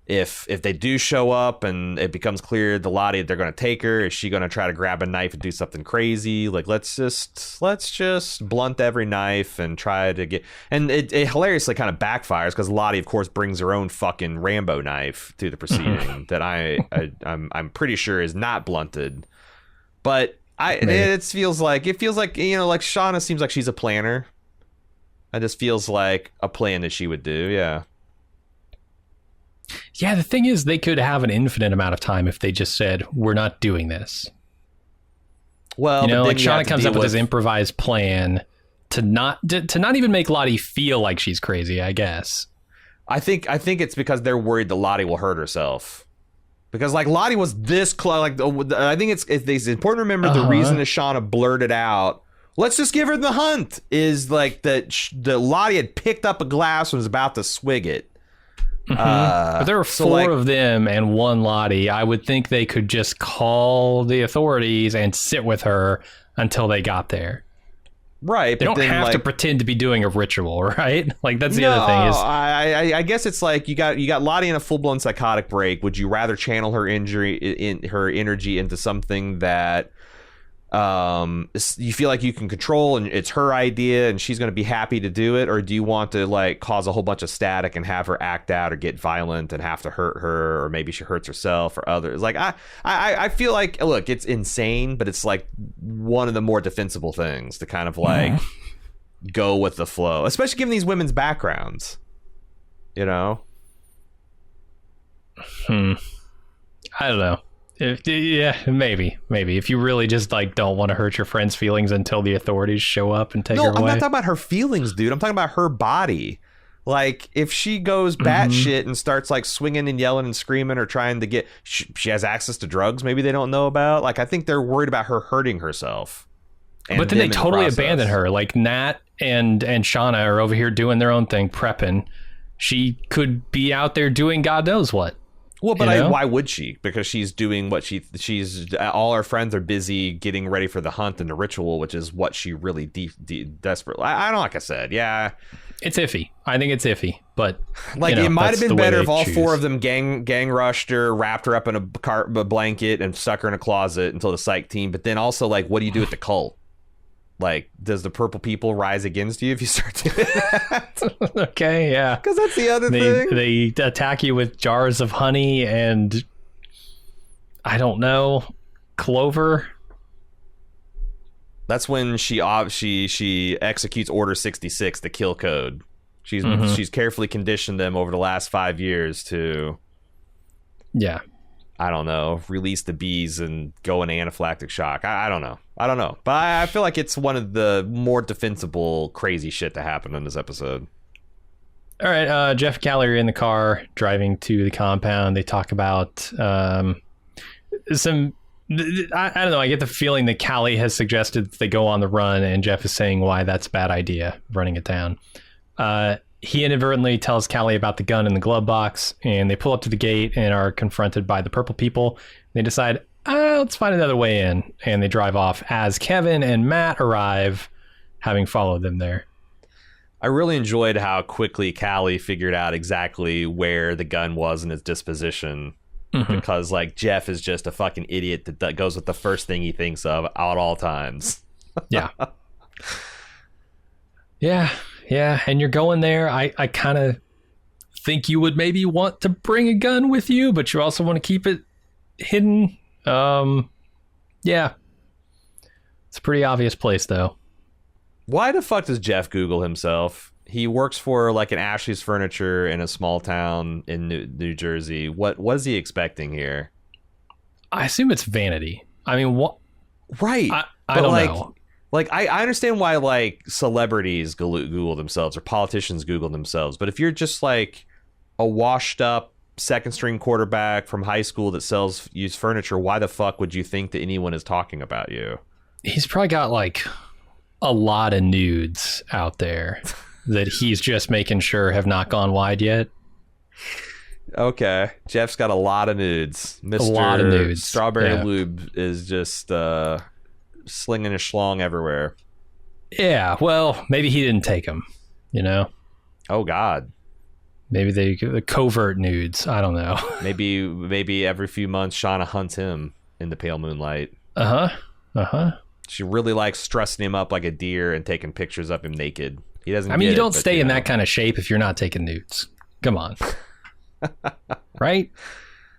if they do show up and it becomes clear to Lottie they're going to take her, is she going to try to grab a knife and do something crazy? Like, let's just blunt every knife and try to get, and it hilariously kind of backfires, because Lottie, of course, brings her own fucking Rambo knife to the proceeding that I'm pretty sure is not blunted. But it feels like, you know, like, Shauna seems like she's a planner. It just feels like a plan that she would do. Yeah. Yeah, the thing is, they could have an infinite amount of time if they just said, we're not doing this. Well, you know, like, Shauna comes up with this improvised plan to not even make Lottie feel like she's crazy, I guess. I think it's because they're worried that Lottie will hurt herself. Because, like, Lottie was this close. Like, I think it's important to remember the reason that Shauna blurted out, let's just give her the hunt, is like that Lottie had picked up a glass and was about to swig it. But there were four of them and one Lottie. I would think they could just call the authorities and sit with her until they got there. Right. They don't have to pretend to be doing a ritual, right? Like, that's the other thing is, I guess it's like you got Lottie in a full-blown psychotic break. Would you rather channel her energy into something that you feel like you can control and it's her idea and she's going to be happy to do it, or do you want to like cause a whole bunch of static and have her act out or get violent and have to hurt her, or maybe she hurts herself or others? Like I feel like, look, it's insane, but it's like one of the more defensible things to kind of like go with the flow, especially given these women's backgrounds, you know. I don't know. Yeah, maybe. If you really just like don't want to hurt your friend's feelings until the authorities show up and take her away. No, I'm not talking about her feelings, dude. I'm talking about her body. Like, if she goes batshit and starts like swinging and yelling and screaming, or trying to get, she has access to drugs maybe they don't know about. Like, I think they're worried about her hurting herself. But then they totally abandon her. Like Nat and Shauna are over here doing their own thing, prepping. She could be out there doing God knows what. Well, but why would she? Because she's doing what she's all her friends are busy getting ready for the hunt and the ritual, which is what she really desperately. I don't, like I said, yeah, it's iffy. I think it's iffy, but like, it might have been better if all four of them gang rushed her, wrapped her up in a blanket, and stuck her in a closet until the psych team. But then also, like, what do you do with the cult? Like, does the purple people rise against you if you start doing that? Okay, yeah. Because that's the other thing. They attack you with jars of honey and, I don't know, clover. That's when she executes Order 66, the kill code. She's carefully conditioned them over the last 5 years to... Yeah. I don't know, release the bees and go in anaphylactic shock. I don't know. But I feel like it's one of the more defensible, crazy shit that happened in this episode. All right, Jeff and Callie are in the car driving to the compound. They talk about some... I don't know, I get the feeling that Callie has suggested that they go on the run, and Jeff is saying why that's a bad idea, running it down. He inadvertently tells Callie about the gun in the glove box, and they pull up to the gate and are confronted by the purple people. They decide, let's find another way in, and they drive off as Kevin and Matt arrive, having followed them there. I really enjoyed how quickly Callie figured out exactly where the gun was in its disposition, because like Jeff is just a fucking idiot that goes with the first thing he thinks of at all times. Yeah. Yeah, and you're going there. I kind of think you would maybe want to bring a gun with you, but you also want to keep it hidden. Yeah. It's a pretty obvious place, though. Why the fuck does Jeff Google himself? He works for like an Ashley's Furniture in a small town in New Jersey. What is he expecting here? I assume it's vanity. I mean, what? Right. I don't know. Like, I understand why, like, celebrities Google themselves or politicians Google themselves. But if you're just, like, a washed-up second-string quarterback from high school that sells used furniture, why the fuck would you think that anyone is talking about you? He's probably got, like, a lot of nudes out there that he's just making sure have not gone wide yet. Okay. Jeff's got a lot of nudes. A lot of nudes. Strawberry Lube is just... slinging a schlong everywhere. Yeah, well, maybe he didn't take them, you know? Oh, God. Maybe the covert nudes. I don't know. Maybe every few months Shauna hunts him in the pale moonlight. Uh-huh. She really likes stressing him up like a deer and taking pictures of him naked. He doesn't. I mean, you don't stay in that kind of shape if you're not taking nudes. Come on. Right?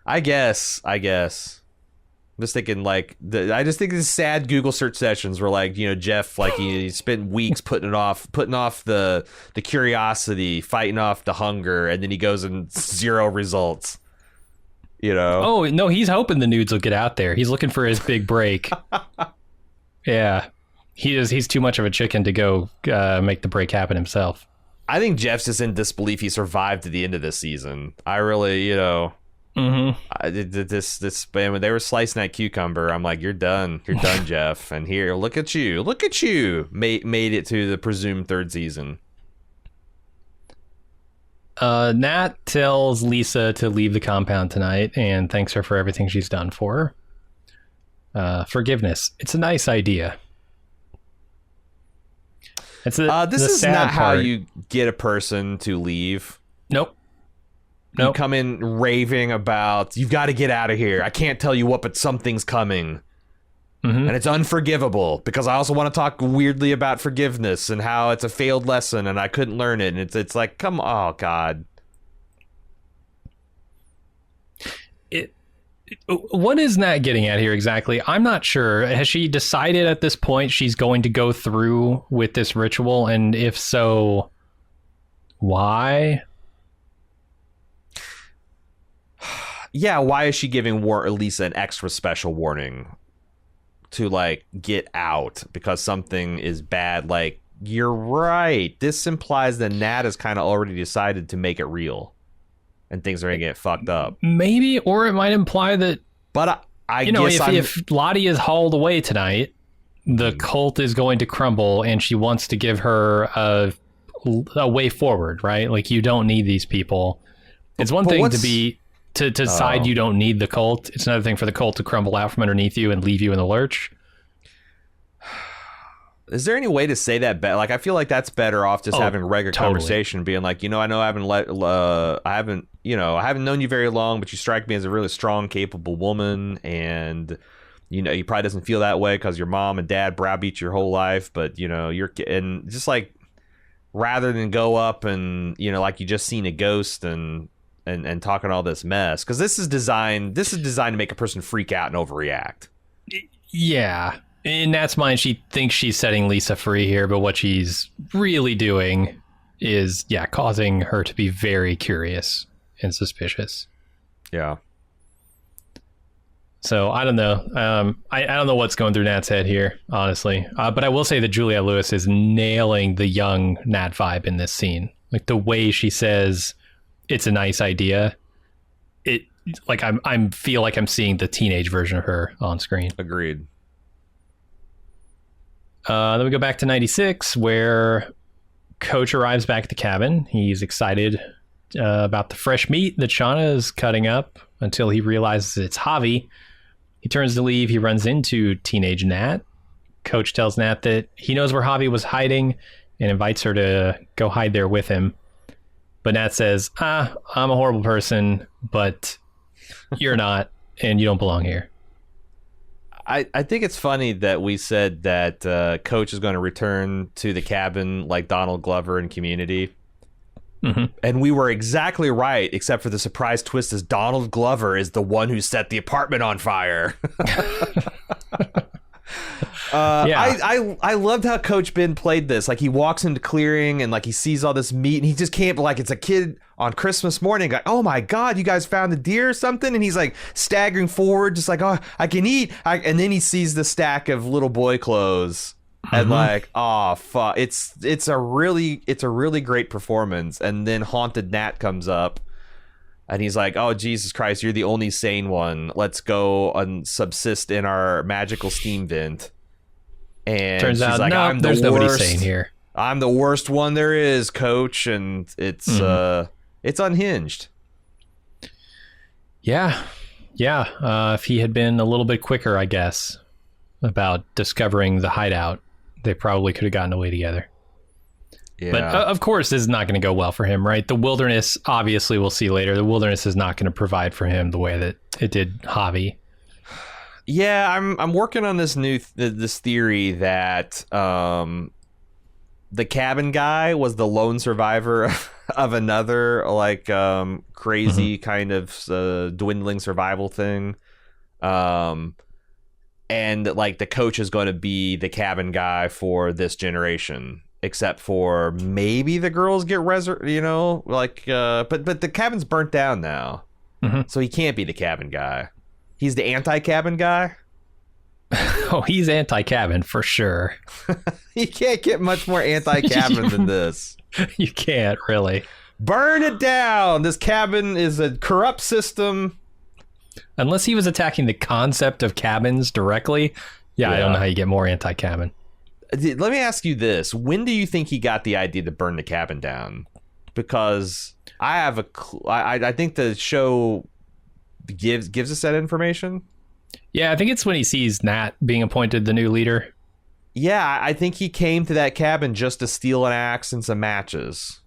I guess. I'm just thinking, like, I just think these sad Google search sessions where, like, you know, Jeff, like, he spent weeks putting off the curiosity, fighting off the hunger, and then he goes and 0 results. You know? Oh, no, he's hoping the nudes will get out there. He's looking for his big break. Yeah. He's too much of a chicken to go make the break happen himself. I think Jeff's just in disbelief he survived to the end of this season. I really, you know... This when they were slicing that cucumber, I'm like, you're done, Jeff. And here, look at you, made it to the presumed 3rd season. Nat tells Lisa to leave the compound tonight and thanks her for everything she's done for her. Forgiveness, it's a nice idea. This is not how you get a person to leave. Nope. You come in raving about, you've got to get out of here. I can't tell you what, but something's coming. Mm-hmm. And it's unforgivable because I also want to talk weirdly about forgiveness and how it's a failed lesson and I couldn't learn it. And it's like, come on, oh God. What is Nat getting at here exactly? I'm not sure. Has she decided at this point she's going to go through with this ritual? And if so, why? Yeah, why is she giving at least an extra special warning to like get out because something is bad? Like, you're right. This implies that Nat has kind of already decided to make it real and things are going to get fucked up. Maybe, or it might imply that, but I you know, guess if Lottie is hauled away tonight, the cult is going to crumble and she wants to give her a way forward, right? Like, you don't need these people. It's one thing to decide you don't need the cult. It's another thing for the cult to crumble out from underneath you and leave you in the lurch. Is there any way to say that better? Like, I feel like that's better off just having a regular conversation, being like, you know, I know I haven't known you very long, but you strike me as a really strong, capable woman, and you know, you probably doesn't feel that way because your mom and dad browbeat your whole life, but you know, and just like, rather than go up and, you know, like you just seen a ghost and talking all this mess, because this is designed to make a person freak out and overreact. Yeah. In Nat's mind, she thinks she's setting Lisa free here, but what she's really doing is, causing her to be very curious and suspicious. Yeah. So I don't know. I don't know what's going through Nat's head here, honestly. But I will say that Juliette Lewis is nailing the young Nat vibe in this scene. Like, the way she says it's a nice idea. It, like, I feel like I'm seeing the teenage version of her on screen. Agreed. Then we go back to 96, where Coach arrives back at the cabin. He's excited about the fresh meat that Shauna is cutting up until he realizes it's Javi. He turns to leave. He runs into teenage Nat. Coach tells Nat that he knows where Javi was hiding and invites her to go hide there with him. But Nat says, I'm a horrible person, but you're not, and you don't belong here. I think it's funny that we said that Coach is going to return to the cabin like Donald Glover in Community. Mm-hmm. And we were exactly right, except for the surprise twist is Donald Glover is the one who set the apartment on fire. I loved how Coach Ben played this. Like, he walks into clearing and like he sees all this meat and he just can't, like, it's a kid on Christmas morning, like, oh my God, you guys found a deer or something? And he's like staggering forward, just like, oh, I can eat. And then he sees the stack of little boy clothes and like, oh fuck, it's a really great performance. And then Haunted Nat comes up and he's like, oh Jesus Christ, you're the only sane one. Let's go and subsist in our magical steam vent. And turns out, like, no, there's nobody sane here. I'm the worst one there is, Coach, and it's unhinged. Yeah. If he had been a little bit quicker, I guess, about discovering the hideout, they probably could have gotten away together. Yeah. But of course, this is not going to go well for him, right? The wilderness, obviously, we'll see later. The wilderness is not going to provide for him the way that it did Javi. Yeah, I'm working on this this theory that the cabin guy was the lone survivor of another like crazy kind of dwindling survival thing, and like the Coach is going to be the cabin guy for this generation, except for maybe the girls get but the cabin's burnt down now, so he can't be the cabin guy. He's the anti-cabin guy. Oh, he's anti-cabin for sure. You can't get much more anti-cabin than this. You can't, really. Burn it down. This cabin is a corrupt system. Unless he was attacking the concept of cabins directly. Yeah, I don't know how you get more anti-cabin. Let me ask you this. When do you think he got the idea to burn the cabin down? Because I have I think the show gives us that information. Yeah, I think it's when he sees Nat being appointed the new leader. Yeah, I think he came to that cabin just to steal an axe and some matches.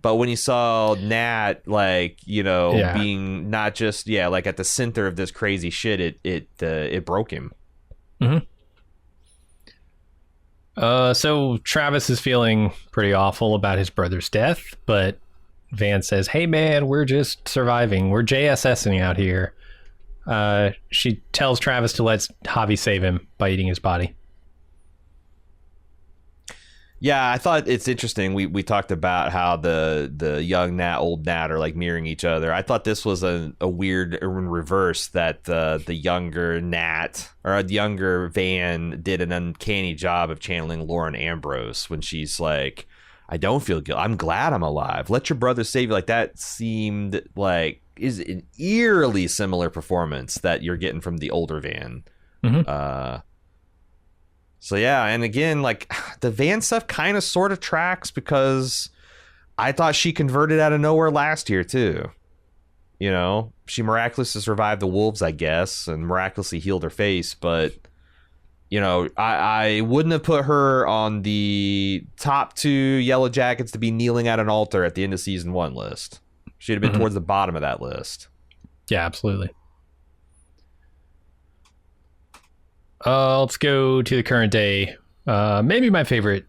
But when he saw Nat, like, being not just, like at the center of this crazy shit, it broke him. Mm-hmm. So Travis is feeling pretty awful about his brother's death, but Van says, "Hey man, we're just surviving. We're JSSing out here." She tells Travis to let Javi save him by eating his body. Yeah, I thought it's interesting. We talked about how the young Nat, old Nat are like mirroring each other. I thought this was a weird in reverse, that the younger Nat, or the younger Van, did an uncanny job of channeling Lauren Ambrose when she's like, "I don't feel guilty. I'm glad I'm alive. Let your brother save you." Like, that seemed like is an eerily similar performance that you're getting from the older Van. Mm-hmm. So yeah, and again, like, the Van stuff kind of sort of tracks, because I thought she converted out of nowhere last year too. You know, she miraculously survived the wolves, I guess, and miraculously healed her face. But, you know, I wouldn't have put her on the top 2 Yellowjackets to be kneeling at an altar at the end of season 1 list. She'd have been towards the bottom of that list. Yeah, absolutely. Let's go to the current day. Maybe my favorite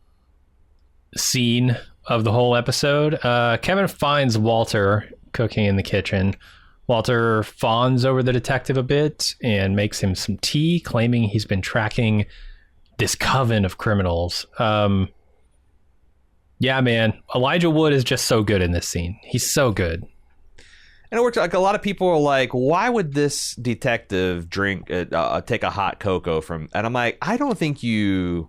scene of the whole episode. Kevin finds Walter cooking in the kitchen. Walter fawns over the detective a bit and makes him some tea, claiming he's been tracking this coven of criminals. Yeah, man. Elijah Wood is just so good in this scene. He's so good. And it worked. Like, a lot of people are like, "Why would this detective take a hot cocoa from?" And I'm like, I don't think you're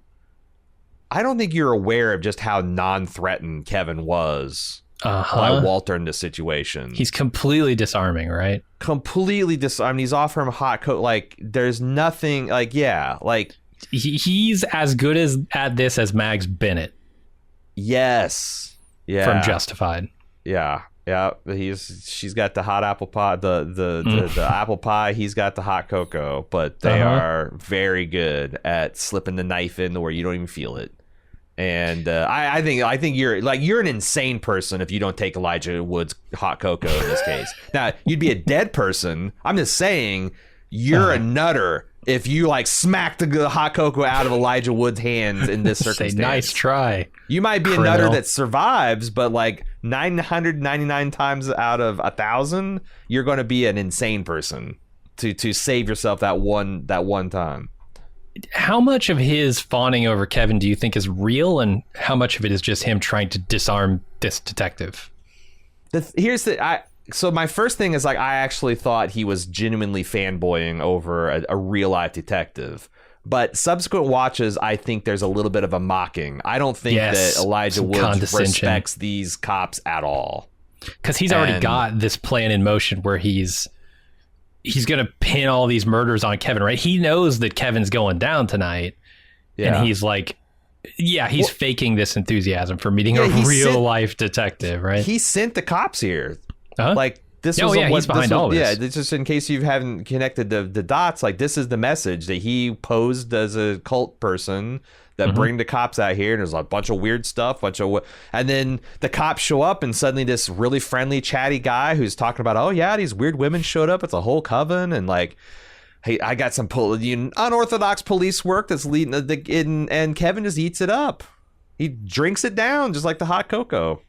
aware of just how non-threatened Kevin was by Walter in this situation. He's completely disarming, right? Completely disarming. He's offering him hot cocoa. Like, there's nothing. Like, yeah, like he's as good at this as Mags Bennett. Yes. Yeah. From Justified. Yeah. Yeah, she's got the hot apple pie, the apple pie. He's got the hot cocoa, but they are very good at slipping the knife in where you don't even feel it. And I think you're an insane person if you don't take Elijah Wood's hot cocoa in this case. Now, you'd be a dead person. I'm just saying, you're a nutter if you like smack the hot cocoa out of Elijah Wood's hands in this circumstance. Say, nice try. You might be a nutter that survives, but like 999 times out of 1,000, you're going to be an insane person to save yourself that one time. How much of his fawning over Kevin do you think is real, and how much of it is just him trying to disarm this detective? So my first thing is, like, I actually thought he was genuinely fanboying over a real life detective. But subsequent watches, I think there's a little bit of a mocking. I don't think that Elijah Wood respects these cops at all. Because he's already got this plan in motion where he's going to pin all these murders on Kevin, right? He knows that Kevin's going down tonight. Yeah. And he's like, he's faking this enthusiasm for meeting a real life detective, right? He sent the cops here. Uh-huh. Like, this he's behind all this. Yeah, just in case you haven't connected the dots, like, this is the message that he posed as a cult person that bring the cops out here, and there's a bunch of weird stuff, and then the cops show up, and suddenly this really friendly, chatty guy who's talking about, oh yeah, these weird women showed up, it's a whole coven, and like, hey, I got some unorthodox police work that's leading, and Kevin just eats it up. He drinks it down just like the hot cocoa.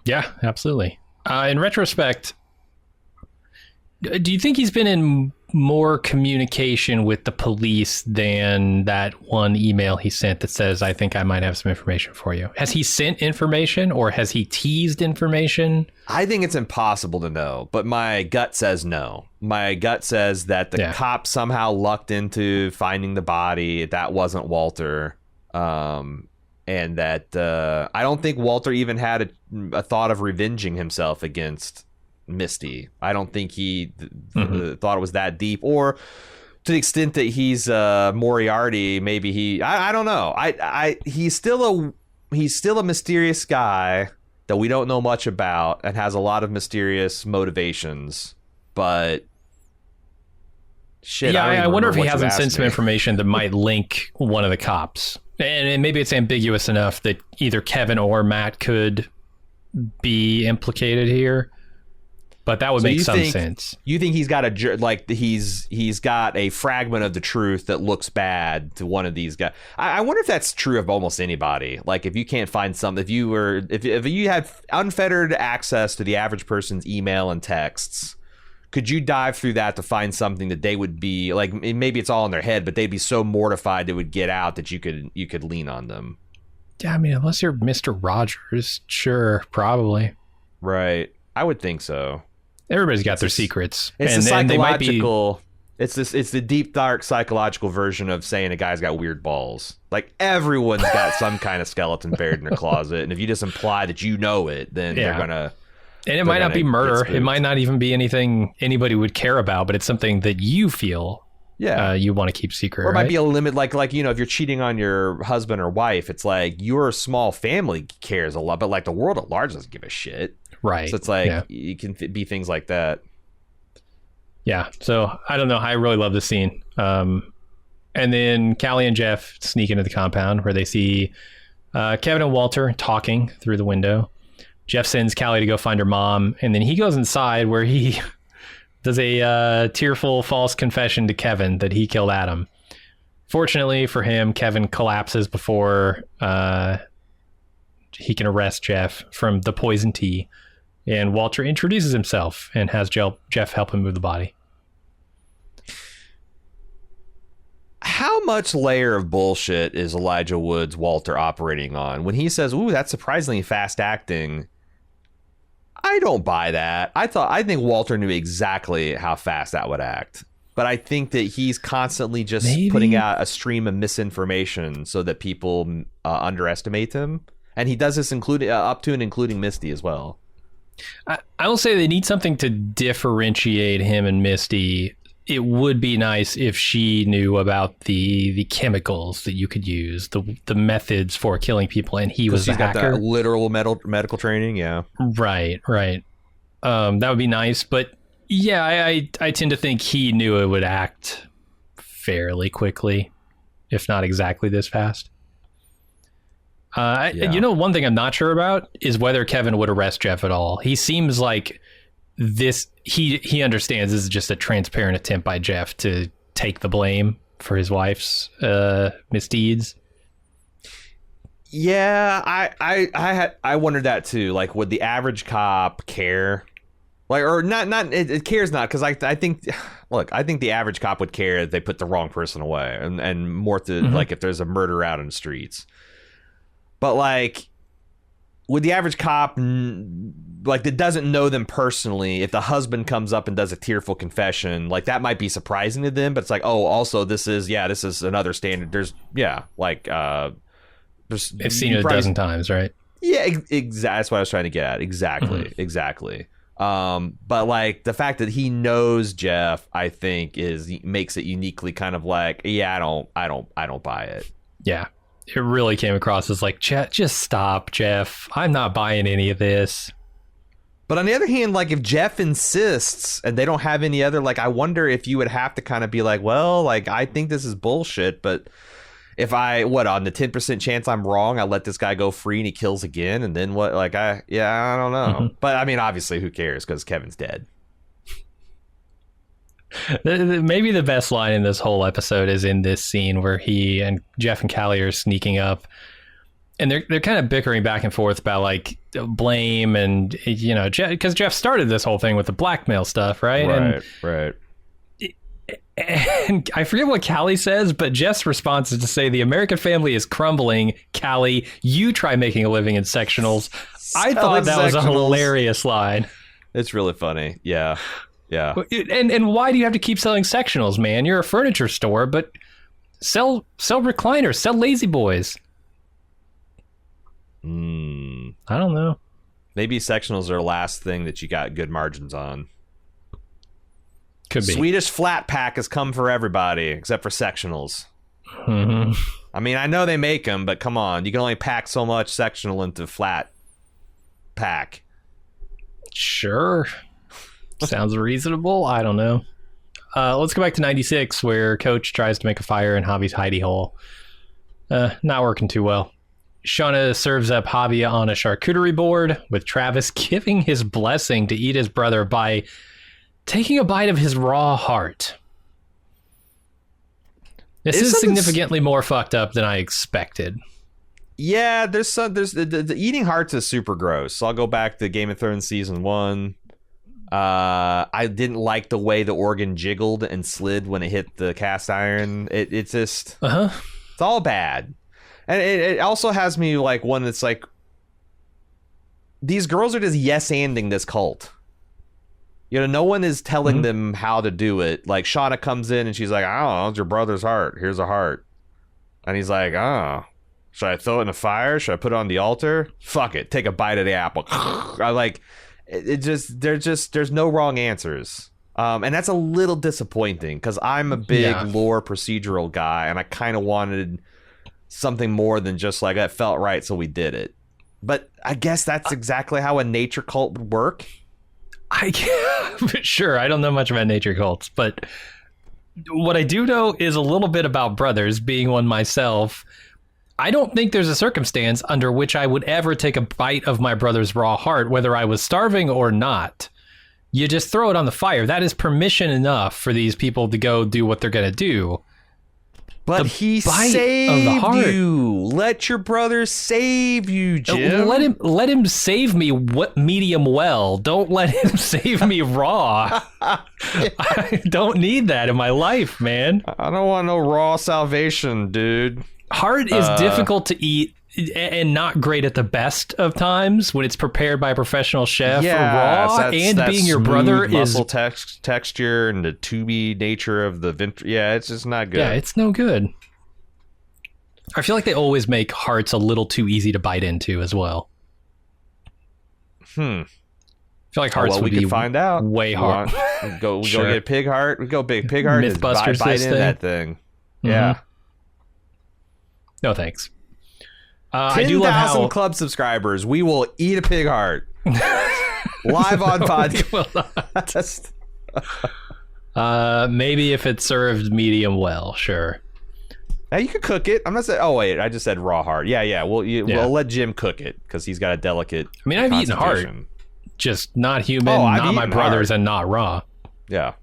Yeah, absolutely. In retrospect, do you think he's been in more communication with the police than that one email he sent that says, I think I might have some information for you? Has he sent information, or has he teased information? I think it's impossible to know, but my gut says no. My gut says that the cop somehow lucked into finding the body. That wasn't Walter. And that I don't think Walter even had a thought of revenging himself against Misty. I don't think he thought it was that deep, or to the extent that he's Moriarty. Maybe I don't know. He's still a mysterious guy that we don't know much about and has a lot of mysterious motivations. But shit, I wonder if he hasn't sent some information that might link one of the cops. And maybe it's ambiguous enough that either Kevin or Matt could be implicated here. But that would make some sense. You think he's got he's got a fragment of the truth that looks bad to one of these guys. I wonder if that's true of almost anybody. Like if you can't find something, if you had unfettered access to the average person's email and texts, could you dive through that to find something that they would be like? Maybe it's all in their head, but they'd be so mortified it would get out that you could lean on them. Yeah, I mean, unless you're Mr. Rogers, sure, probably. Right, I would think so. Everybody's got their secrets. It's the psychological. It's the deep, dark psychological version of saying a guy's got weird balls. Like everyone's got some kind of skeleton buried in their closet, and if you just imply that you know it, then they're gonna. And it might not be murder. It might not even be anything anybody would care about, but it's something that you feel. Yeah, you want to keep secret. Or it might be a limit, like if you're cheating on your husband or wife, it's like your small family cares a lot, but like the world at large doesn't give a shit. Right. So it's like you can be things like that. Yeah. So I don't know. I really love this scene. And then Callie and Jeff sneak into the compound where they see Kevin and Walter talking through the window. Jeff sends Callie to go find her mom, and then he goes inside where he does a tearful false confession to Kevin that he killed Adam. Fortunately for him, Kevin collapses before he can arrest Jeff from the poison tea. And Walter introduces himself and has Jeff help him move the body. How much layer of bullshit is Elijah Wood's Walter operating on? When he says, ooh, that's surprisingly fast acting, I don't buy that. I think Walter knew exactly how fast that would act. But I think that he's constantly just putting out a stream of misinformation so that people underestimate him. And he does this up to and including Misty as well. I will say they need something to differentiate him and Misty. It would be nice if she knew about the chemicals that you could use, the methods for killing people, and he was the hacker. She's got that literal medical training, yeah. Right. That would be nice, but yeah, I tend to think he knew it would act fairly quickly, if not exactly this fast. One thing I'm not sure about is whether Kevin would arrest Jeff at all. He seems like this. He understands this is just a transparent attempt by Jeff to take the blame for his wife's misdeeds. Yeah, I wondered that too. Like, would the average cop care? Like, or not? It cares not, because I think the average cop would care if they put the wrong person away, and more to like if there's a murder out in the streets. But like, would the average cop, like, that doesn't know them personally, if the husband comes up and does a tearful confession, like, that might be surprising to them. But it's like, oh, also this is another standard. They've seen it a dozen times, right? Yeah, exactly. That's what I was trying to get at. Exactly. But like the fact that he knows Jeff, I think makes it uniquely kind of like, yeah, I don't buy it. Yeah. It really came across as like, just stop, Jeff. I'm not buying any of this. But on the other hand, like if Jeff insists and they don't have any other, like, I wonder if you would have to kind of be like, well, like, I think this is bullshit, but if on the 10% chance I'm wrong, I let this guy go free and he kills again, and then what? Like, I don't know. But I mean, obviously, who cares? Because Kevin's dead. Maybe the best line in this whole episode is in this scene where he and Jeff and Callie are sneaking up, and they're kind of bickering back and forth about like blame, and because Jeff started this whole thing with the blackmail stuff, right? Right. And I forget what Callie says, but Jeff's response is to say the American family is crumbling. Callie, you try making a living in sectionals. I thought that was a hilarious line. It's really funny. Yeah. And why do you have to keep selling sectionals, man? You're a furniture store, but sell recliners, sell lazy boys. I don't know. Maybe sectionals are the last thing that you got good margins on. Could be. Swedish flat pack has come for everybody except for sectionals. I mean, I know they make them, but come on, you can only pack so much sectional into flat pack. Sure. Sounds reasonable. I don't know. Let's go back to 96, where Coach tries to make a fire in Javi's hidey hole. Not working too well. Shauna serves up Javi on a charcuterie board, with Travis giving his blessing to eat his brother by taking a bite of his raw heart. This is significantly more fucked up than I expected. Yeah, there's the eating hearts is super gross. So I'll go back to Game of Thrones season 1. I didn't like the way the organ jiggled and slid when it hit the cast iron. It's just it's all bad. And it also has me like one that's like, these girls are just yes-anding this cult. You know, no one is telling them how to do it. Like, Shauna comes in and she's like, I don't know, it's your brother's heart. Here's a heart. And he's like, oh, should I throw it in the fire? Should I put it on the altar? Fuck it. Take a bite of the apple. I like, there's no wrong answers. And that's a little disappointing because I'm a big lore procedural guy and I kind of wanted something more than just like, that felt right, so we did it. But I guess that's exactly how a nature cult would work. Sure, I don't know much about nature cults, but what I do know is a little bit about brothers, being one myself. I don't think there's a circumstance under which I would ever take a bite of my brother's raw heart, whether I was starving or not. You just throw it on the fire. That is permission enough for these people to go do what they're going to do. But he saved you. Let your brother save you, Jim. Let him save me medium well. Don't let him save me raw. I don't need that in my life, man. I don't want no raw salvation, dude. Heart is difficult to eat and not great at the best of times when it's prepared by a professional chef. Raw, and being your brother is muscle texture and the tubey nature of the yeah, it's just not good. Yeah, it's no good. I feel like they always make hearts a little too easy to bite into as well. I feel like hearts would be find out. Way hard. Go get a pig heart. We go big pig heart. Mythbusters bite in that thing. Yeah. No thanks. 10,000 club subscribers. We will eat a pig heart live on podcast. Maybe if it's served medium well, sure. Now you could cook it. I'm not saying. Oh wait, I just said raw heart. Yeah. We'll let Jim cook it because he's got a delicate. I mean, I've eaten heart, just not human, not my brother's, and not raw. Yeah.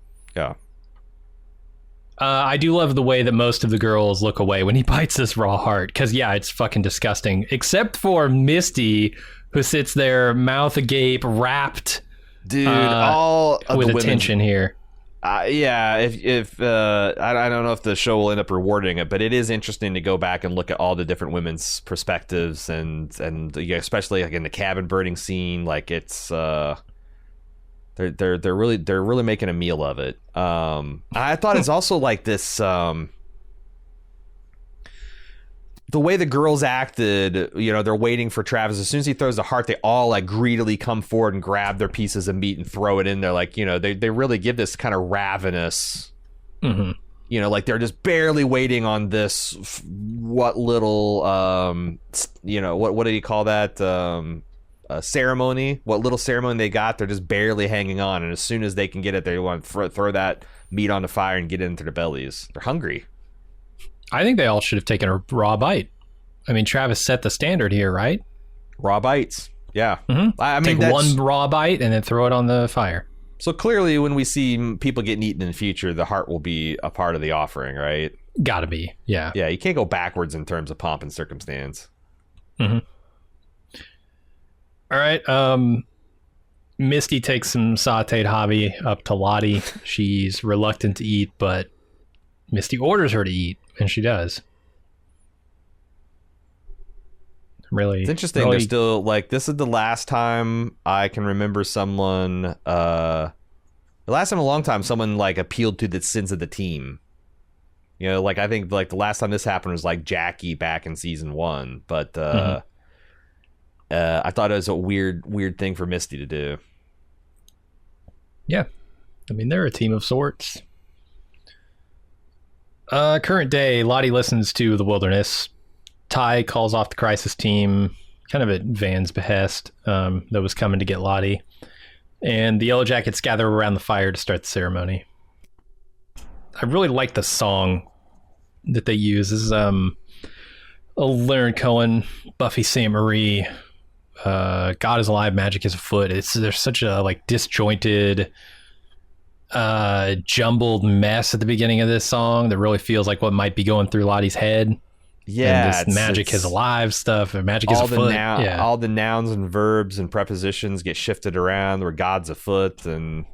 I do love the way that most of the girls look away when he bites this raw heart, because it's fucking disgusting. Except for Misty, who sits there, mouth agape, wrapped, dude, all of with the attention here. Yeah, if I don't know if the show will end up rewarding it, but it is interesting to go back and look at all the different women's perspectives and especially like in the cabin burning scene, like it's. They're really making a meal of it. I thought it's also like this. The way the girls acted, they're waiting for Travis. As soon as he throws the heart, they all like greedily come forward and grab their pieces of meat and throw it in there. Like, they really give this kind of ravenous. Like they're just barely waiting on this. What little, what do you call that? Ceremony, what little ceremony they got, they're just barely hanging on, and as soon as they can get it, they want to throw that meat on the fire and get it into their bellies. They're hungry. I think they all should have taken a raw bite. I mean, Travis set the standard here, right? Raw bites. Yeah. I mean, take one raw bite and then throw it on the fire. So clearly when we see people getting eaten in the future, the heart will be a part of the offering, right? Gotta be. Yeah. You can't go backwards in terms of pomp and circumstance. All right. Misty takes some sauteed hobby up to Lottie. She's reluctant to eat, but Misty orders her to eat, and she does. Really, it's interesting. They're still like, this is the last time I can remember someone. The last time in a long time, someone like appealed to the sins of the team. Like I think like the last time this happened was like Jackie back in season 1, but. I thought it was a weird thing for Misty to do. Yeah. I mean, they're a team of sorts. Current day, Lottie listens to The Wilderness. Ty calls off the crisis team, kind of at Van's behest, that was coming to get Lottie. And the Yellowjackets gather around the fire to start the ceremony. I really like the song that they use. This is Leonard Cohen, Buffy St. Marie, God is alive, magic is afoot. There's such a like disjointed, jumbled mess at the beginning of this song that really feels like what might be going through Lottie's head. Yeah, and this magic is alive stuff, and magic is afoot. All the nouns and verbs and prepositions get shifted around. Where God's afoot and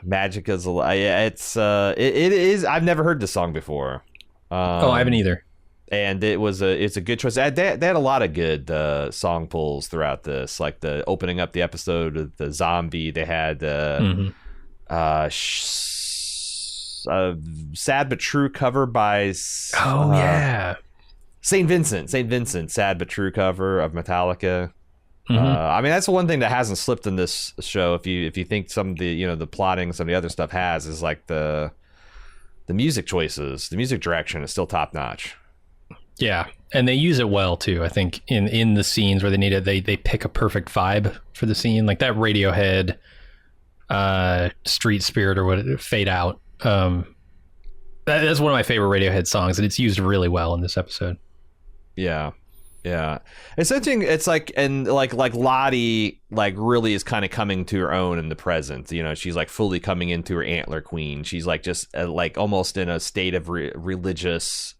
magic is alive. It is. I've never heard this song before. I haven't either. And it's a good choice. They had a lot of good song pulls throughout this, like the opening up the episode of the zombie. They had Sad But True cover by Saint Vincent, Sad But True cover of Metallica. I mean, that's the one thing that hasn't slipped in this show. If you think some of the the plotting, some of the other stuff is like the music choices, the music direction is still top notch. Yeah, and they use it well too. I think in the scenes where they need it, they pick a perfect vibe for the scene, like that Radiohead, Street Spirit or what, Fade Out. That's one of my favorite Radiohead songs, and it's used really well in this episode. Yeah. It's something. It's like, and like Lottie like really is kind of coming to her own in the present. She's like fully coming into her antler queen. She's like just like almost in a state of religious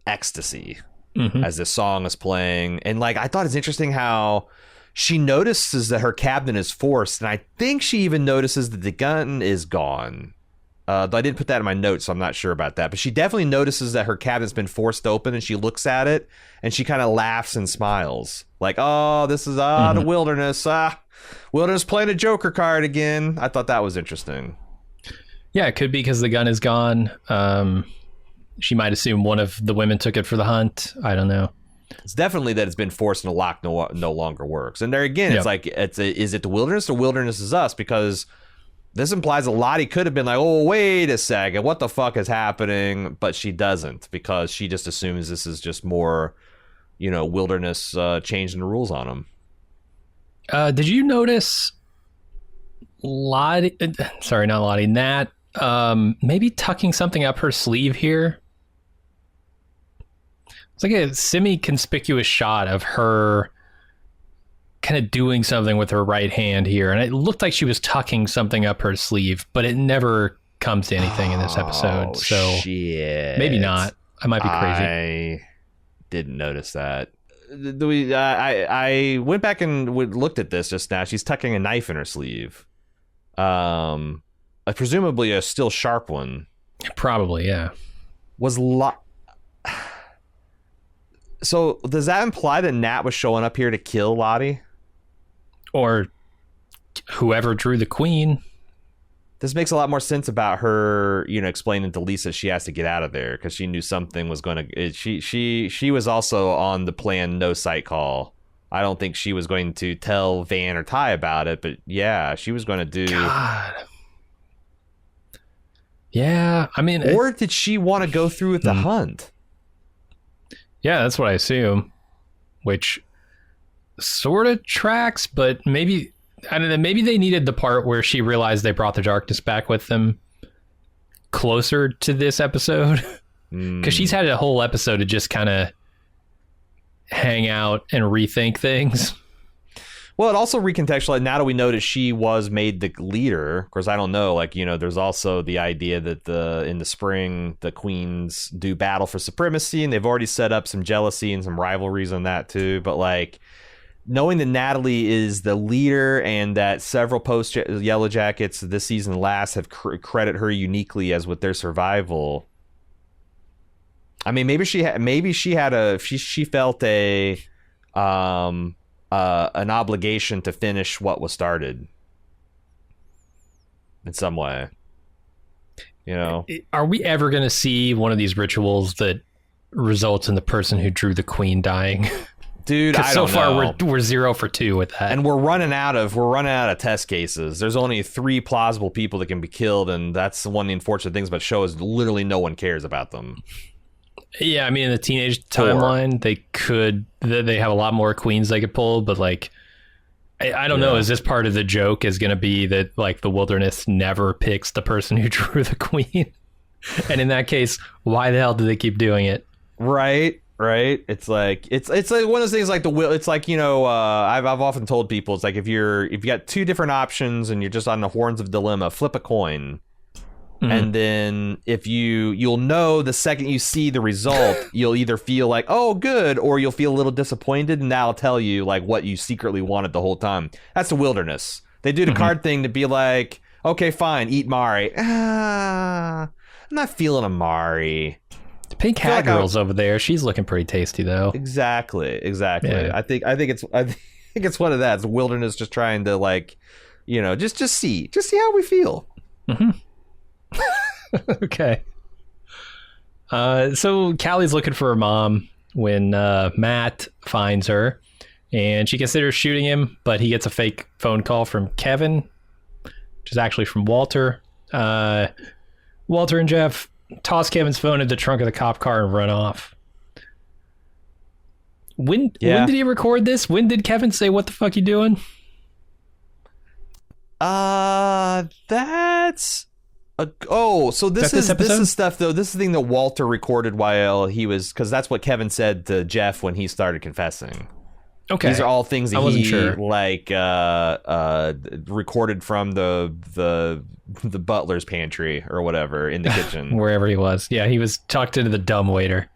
ecstasy as this song is playing. And like, I thought it's interesting how she notices that her cabinet is forced, and I think she even notices that the gun is gone. I didn't put that in my notes, so I'm not sure about that. But she definitely notices that her cabinet's been forced open, and she looks at it, and she kind of laughs and smiles. Like, oh, this is the wilderness. Wilderness playing a Joker card again. I thought that was interesting. Yeah, it could be because the gun is gone. She might assume one of the women took it for the hunt. I don't know. It's definitely that it's been forced and the lock no longer works. And there again, it's like, is it the wilderness? The wilderness is us, because this implies that Lottie could have been like, oh, wait a second, what the fuck is happening? But she doesn't, because she just assumes this is just more, wilderness changing the rules on them. Did you notice Lottie? Sorry, not Lottie. Nat, maybe tucking something up her sleeve here. It's like a semi-conspicuous shot of her kind of doing something with her right hand here, and it looked like she was tucking something up her sleeve, but it never comes to anything in this episode. So shit. Maybe not. I might be crazy. I didn't notice that. I went back and looked at this just now. She's tucking a knife in her sleeve. Presumably a still sharp one. Probably, yeah. So does that imply that Nat was showing up here to kill Lottie? Or whoever drew the queen? This makes a lot more sense about her, explaining to Lisa she has to get out of there because she knew something was going to... She was also on the planned no sight call. I don't think she was going to tell Van or Ty about it, but yeah, she was going to do... God. Yeah, I mean... Or did she want to go through with the hunt? Yeah, that's what I assume. Which sort of tracks, but maybe... I don't know, maybe they needed the part where she realized they brought the darkness back with them closer to this episode. Because she's had a whole episode to just kind of hang out and rethink things. Well, it also recontextualized. Now that we know that she was made the leader, of course, I don't know. Like, there's also the idea that in the spring, the queens do battle for supremacy, and they've already set up some jealousy and some rivalries on that too. But like, knowing that Natalie is the leader and that several post Yellowjackets this season last have credit her uniquely as with their survival. I mean, maybe she felt an obligation to finish what was started in some way. Are we ever going to see one of these rituals that results in the person who drew the queen dying? Dude, I don't know. So far we're 0 for 2 with that, and we're running out of test cases. There's only 3 plausible people that can be killed, and that's one of the unfortunate things about the show is literally no one cares about them. Yeah, I mean, in the teenage timeline, they have a lot more queens they could pull, but like, I don't know. Is this part of the joke is going to be that like the wilderness never picks the person who drew the queen? And in that case, why the hell do they keep doing it? Right. It's like one of those things like the will. It's like, I've often told people, it's like if you got two different options and you're just on the horns of dilemma, flip a coin. Mm-hmm. And then if you'll know the second you see the result, you'll either feel like, oh, good, or you'll feel a little disappointed, and that'll tell you like what you secretly wanted the whole time. That's the wilderness. They do the card thing to be like, okay, fine, eat Mari. I'm not feeling a Mari. The pink hat girl's over there. She's looking pretty tasty, though. Exactly. Yeah. I think it's one of that. It's wilderness just trying to like, just see how we feel. Mm-hmm. Okay. So Callie's looking for her mom when Matt finds her, and she considers shooting him, but he gets a fake phone call from Kevin, which is actually from Walter. Walter and Jeff toss Kevin's phone into the trunk of the cop car and run off. When did he record this? When did Kevin say, "What the fuck you doing"? That's... so this is stuff though. This is the thing that Walter recorded while he was, because that's what Kevin said to Jeff when he started confessing. Okay, these are all things that he sure. Recorded from the butler's pantry or whatever in the kitchen, wherever he was. Yeah, he was tucked into the dumbwaiter.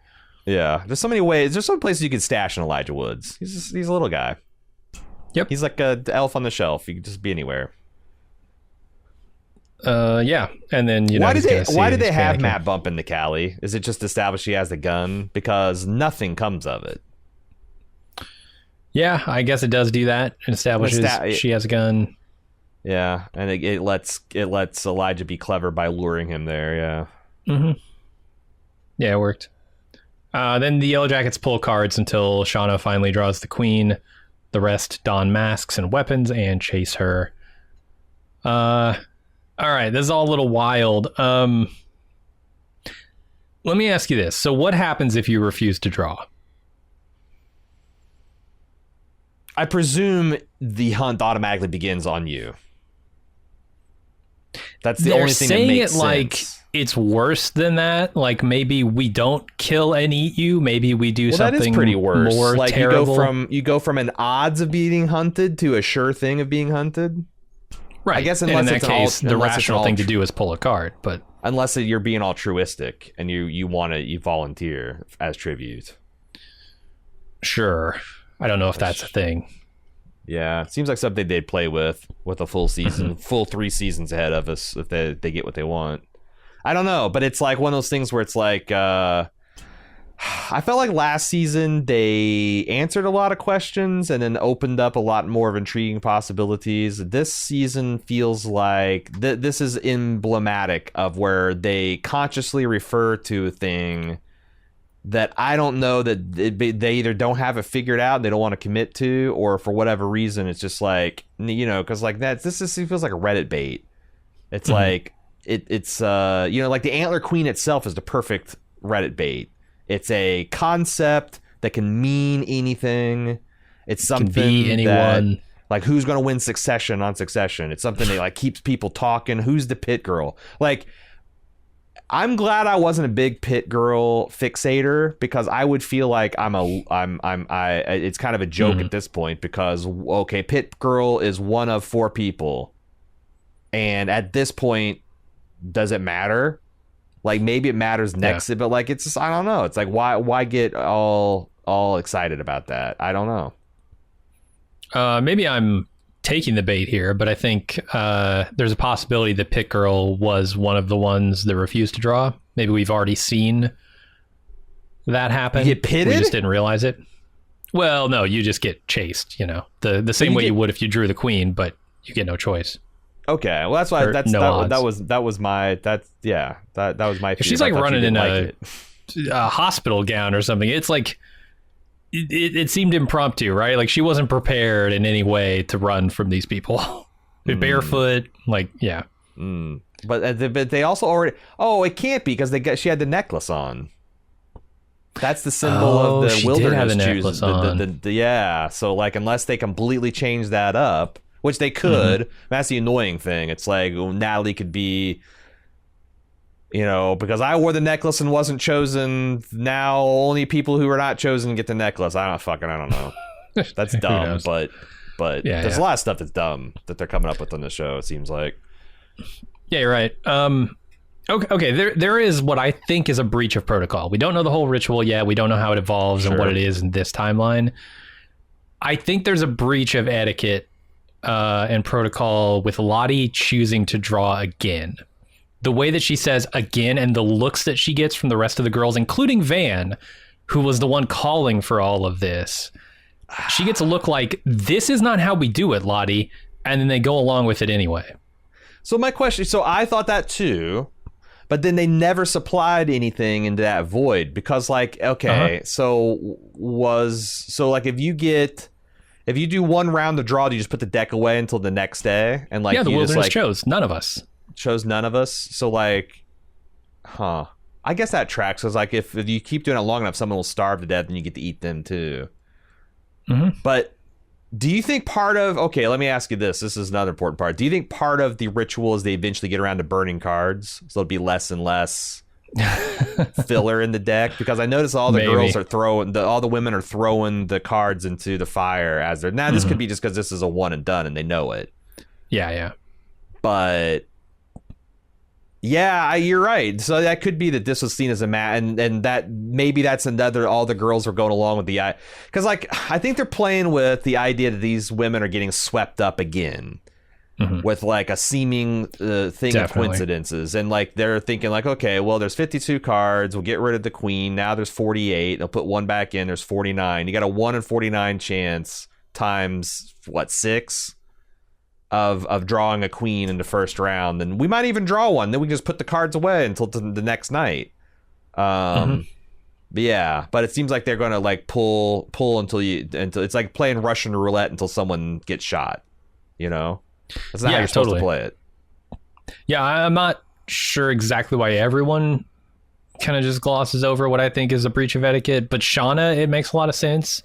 Yeah, there's so many ways. There's some places you could stash an Elijah Woods. He's a little guy. Yep, he's like a elf on the shelf. He could just be anywhere. Yeah, and then why did they have Matt bump into Callie? Is it just established she has the gun? Because nothing comes of it. Yeah, I guess it does do that. It establishes she has a gun. Yeah, and it lets Elijah be clever by luring him there. Yeah. Mm-hmm. Yeah, it worked. Then the Yellowjackets pull cards until Shauna finally draws the queen. The rest don masks and weapons and chase her. All right, this is all a little wild. Let me ask you this. So what happens if you refuse to draw? I presume the hunt automatically begins on you. That's the only thing that makes sense. Like it's worse than that. Like maybe we don't kill and eat you. Maybe we do something that is pretty worse. More like terrible. You go from an odds of being hunted to a sure thing of being hunted. Right. I guess in that case, the rational thing to do is pull a card, but unless you're being altruistic and you volunteer as tribute. Sure. I don't know if that's a thing. Yeah, it seems like something they'd play with a full season, full 3 seasons ahead of us if they get what they want. I don't know, but it's like one of those things where it's like I felt like last season they answered a lot of questions and then opened up a lot more of intriguing possibilities. This season feels like this is emblematic of where they consciously refer to a thing that I don't know that they either don't have it figured out, they don't want to commit to, or for whatever reason it's just like, because like it feels like a Reddit bait. It's like it's like the Antler Queen itself is the perfect Reddit bait. It's a concept that can mean anything. It's something can be anyone. That, like, who's going to win Succession on Succession? It's something that like keeps people talking. Who's the pit girl? Like, I'm glad I wasn't a big pit girl fixator, because I would feel like it's kind of a joke at this point, because okay, pit girl is one of 4 people, and at this point, does it matter? Like, maybe it matters next, but like, it's just, I don't know. It's like, why get all excited about that? I don't know. Maybe I'm taking the bait here, but I think there's a possibility that Pit Girl was one of the ones that refused to draw. Maybe we've already seen that happen. You get pitted? We just didn't realize it. Well, no, you just get chased, the same way you would if you drew the queen, but you get no choice. Okay, well that's why that was my theory. She's like running in a hospital gown or something. It's like it seemed impromptu, right? Like she wasn't prepared in any way to run from these people. Barefoot, like yeah. But they also already. Oh, it can't be because she had the necklace on. That's the symbol of the wilderness. Did have the necklace on. Yeah, so like unless they completely change that up. Which they could. That's the annoying thing. It's like Natalie could be... You know, because I wore the necklace and wasn't chosen. Now only people who are not chosen get the necklace. I don't know. That's dumb, but there's a lot of stuff that's dumb that they're coming up with on the show, it seems like. Yeah, you're right. Okay, there is what I think is a breach of protocol. We don't know the whole ritual yet. We don't know how it evolves and what it is in this timeline. I think there's a breach of etiquette and protocol with Lottie choosing to draw again. The way that she says again and the looks that she gets from the rest of the girls, including Van, who was the one calling for all of this. She gets a look like, this is not how we do it, Lottie. And then they go along with it anyway. So my question, so I thought that too, but then they never supplied anything into that void because like, okay, so like if you do one round of draw, do you just put the deck away until the next day? And like, the you wilderness just, like, chose none of us. Chose none of us. So like, I guess that tracks. Because like if you keep doing it long enough, someone will starve to death and you get to eat them too. But do you think part of, okay, let me ask you this. This is another important part. Do you think part of the ritual is they eventually get around to burning cards? So it'll be less and less filler in the deck? Because I notice all the girls are throwing, all the women are throwing the cards into the fire as they're, now this could be just because this is a one and done and they know it. Yeah. But yeah, you're right. So that could be that this was seen as a and that maybe that's another, all the girls are going along with the because like I think they're playing with the idea that these women are getting swept up again with like a seeming thing of coincidences, and like they're thinking like, okay, well there's 52 cards, we'll get rid of the queen, now there's 48, they'll put one back in, there's 49, you got a 1 in 49 chance times what, 6 of drawing a queen in the first round, and we might even draw one, then we can just put the cards away until the next night. But yeah, but it seems like they're gonna like pull until it's like playing Russian roulette until someone gets shot, you know. That's not how you're supposed to play it. Yeah, I'm not sure exactly why everyone kind of just glosses over what I think is a breach of etiquette, but Shauna, it makes a lot of sense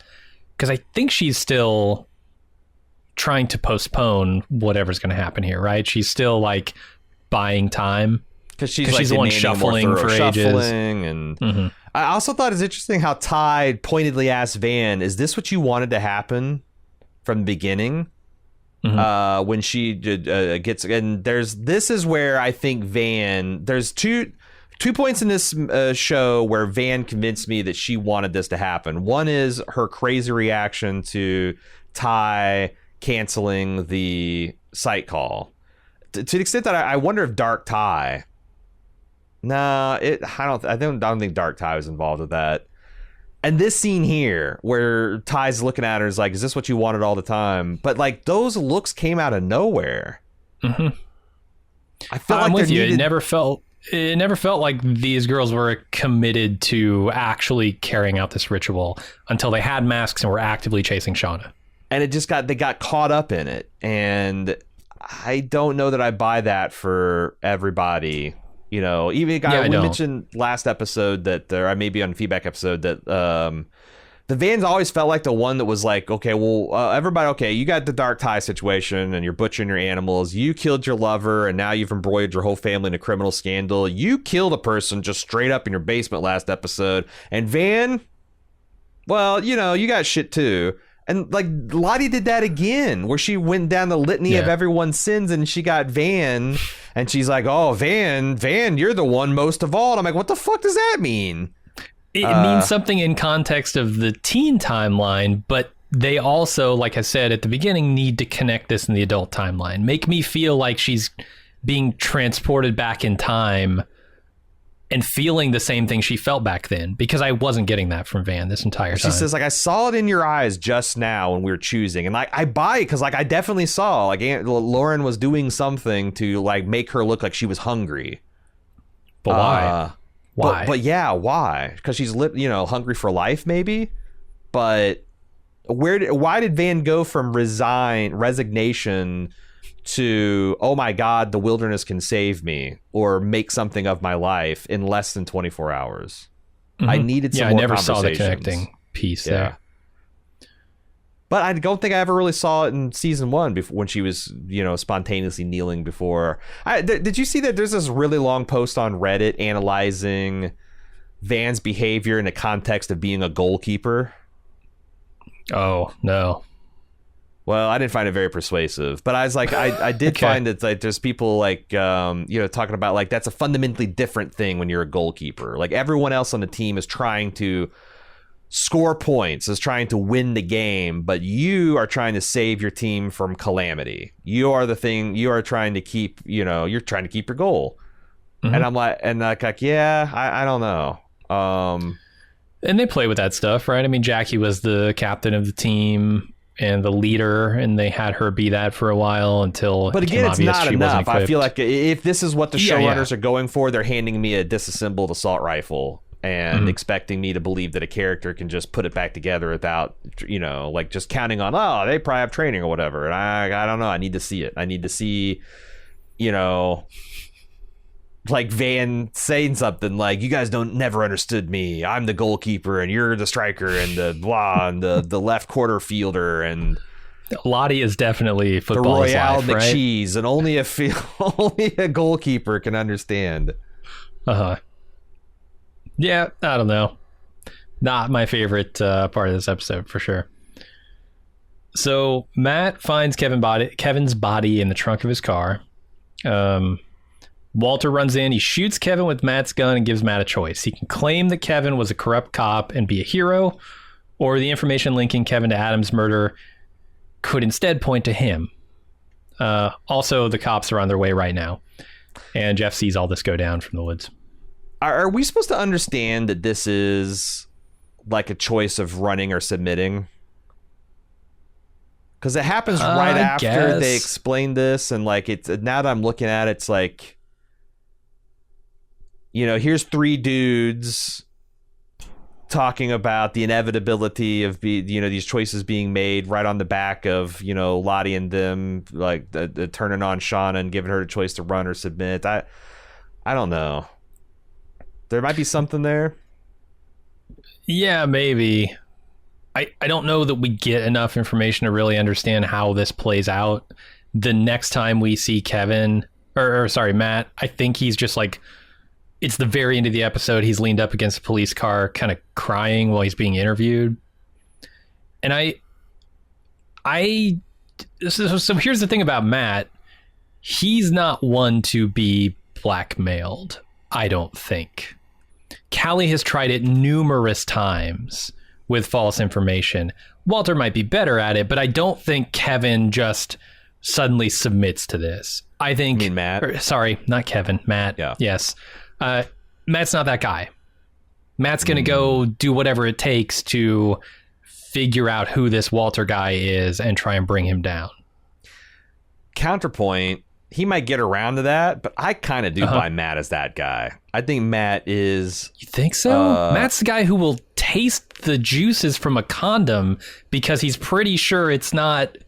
because I think she's still trying to postpone whatever's going to happen here, right? She's still like buying time because she's the one shuffling for ages. And I also thought it's interesting how Ty pointedly asked Van, "Is this what you wanted to happen from the beginning?" When she gets, and this is where I think Van, there's two points in this show where Van convinced me that she wanted this to happen. One is her crazy reaction to Ty canceling the site call, to the extent that I wonder if Dark Ty. I don't think Dark Ty was involved with that. And this scene here where Ty's looking at her is like, is this what you wanted all the time? But like those looks came out of nowhere. I felt I'm with you. It never felt like these girls were committed to actually carrying out this ritual until they had masks and were actively chasing Shauna. And it just they got caught up in it. And I don't know that I buy that for everybody. You know, even a guy we mentioned last episode that there, I may be on a feedback episode that the Vans always felt like the one that was like, okay, well, everybody, okay, you got the Dark Tie situation and you're butchering your animals. You killed your lover and now you've embroiled your whole family in a criminal scandal. You killed a person just straight up in your basement last episode. And Van, well, you know, you got shit too. And like Lottie did that again, where she went down the litany of everyone's sins, and she got Van, and she's like, "Oh, Van, you're the one most of all." And I'm like, "What the fuck does that mean?" It means something in context of the teen timeline, but they also, like I said at the beginning, need to connect this in the adult timeline. Make me feel like she's being transported back in time and feeling the same thing she felt back then, because I wasn't getting that from Van this entire time. She says, like, I saw it in your eyes just now when we were choosing. And like, I buy it because like I definitely saw like Lauren was doing something to like make her look like she was hungry. But why? Why? But yeah, why? Because she's hungry for life, maybe. But why did Van go from resignation to, oh my God, the wilderness can save me or make something of my life in less than 24 hours? I needed some more conversations. I never saw the connecting piece there. But I don't think I ever really saw it in season 1 before, when she was, spontaneously kneeling before. Did you see that there's this really long post on Reddit analyzing Van's behavior in the context of being a goalkeeper? Oh, no. Well, I didn't find it very persuasive, but I was like, I did find that like there's people like, talking about like that's a fundamentally different thing when you're a goalkeeper. Like everyone else on the team is trying to score points, is trying to win the game, but you are trying to save your team from calamity. You are trying to keep, you're trying to keep your goal. Mm-hmm. And I'm like, yeah, I don't know. And they play with that stuff, right? I mean, Jackie was the captain of the team and the leader, and they had her be that for a while until. But again, it's not enough. I feel like if this is what the showrunners are going for, they're handing me a disassembled assault rifle and expecting me to believe that a character can just put it back together without, like just counting on, they probably have training or whatever. And I don't know. I need to see it. I need to see, like Van saying something like, you guys never understood me. I'm the goalkeeper and you're the striker and the blah and the left quarter fielder, and Lottie is definitely football's the Royale life, right? McCheese, and only a goalkeeper can understand. Yeah, I don't know. Not my favorite part of this episode for sure. So Matt finds Kevin's body in the trunk of his car. Walter runs in. He shoots Kevin with Matt's gun and gives Matt a choice. He can claim that Kevin was a corrupt cop and be a hero, or the information linking Kevin to Adam's murder could instead point to him. Also, the cops are on their way right now, and Jeff sees all this go down from the woods. Are we supposed to understand that this is like a choice of running or submitting? Because it happens right after they explain this, and like it's now that I'm looking at it, it's like, here's 3 dudes talking about the inevitability of these choices being made right on the back of Lottie and them, like the turning on Shauna and giving her a choice to run or submit. I don't know. There might be something there. Yeah, maybe. I don't know that we get enough information to really understand how this plays out. The next time we see Kevin, or sorry, Matt, I think he's just like, it's the very end of the episode. He's leaned up against a police car, kind of crying while he's being interviewed. And so here's the thing about Matt. He's not one to be blackmailed, I don't think. Callie has tried it numerous times with false information. Walter might be better at it, but I don't think Kevin just suddenly submits to this. I think... You mean Matt? Sorry, not Kevin. Matt. Yeah. Yes. Matt's not that guy. Matt's going to go do whatever it takes to figure out who this Walter guy is and try and bring him down. Counterpoint, he might get around to that, but I kind of do buy Matt as that guy. I think Matt is... You think so? Matt's the guy who will taste the juices from a condom because he's pretty sure it's not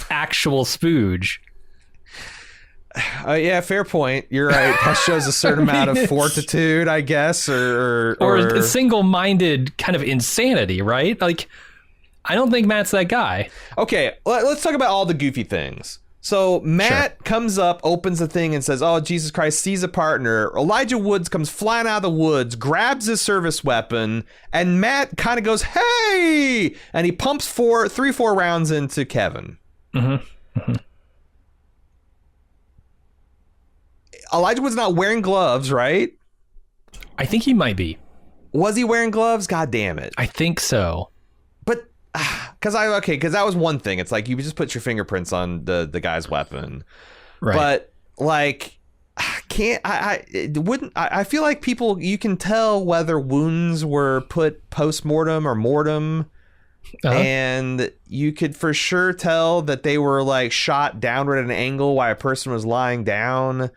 actual spooge. Yeah, fair point. You're right. That shows a certain amount of fortitude, I guess, or single-minded kind of insanity, right? Like, I don't think Matt's that guy. Okay, let's talk about all the goofy things. So Matt comes up, opens the thing, and says, "Oh, Jesus Christ," sees a partner. Elijah Woods comes flying out of the woods, grabs his service weapon, and Matt kind of goes, "Hey!" And he pumps 4 rounds into Kevin. Elijah Wood's not wearing gloves, right? I think he might be. Was he wearing gloves? God damn it. I think so. But, because that was one thing. It's like, you just put your fingerprints on the guy's weapon. Right. But, like, I feel like you can tell whether wounds were put post-mortem or mortem. And you could for sure tell that they were, like, shot downward at an angle while a person was lying down.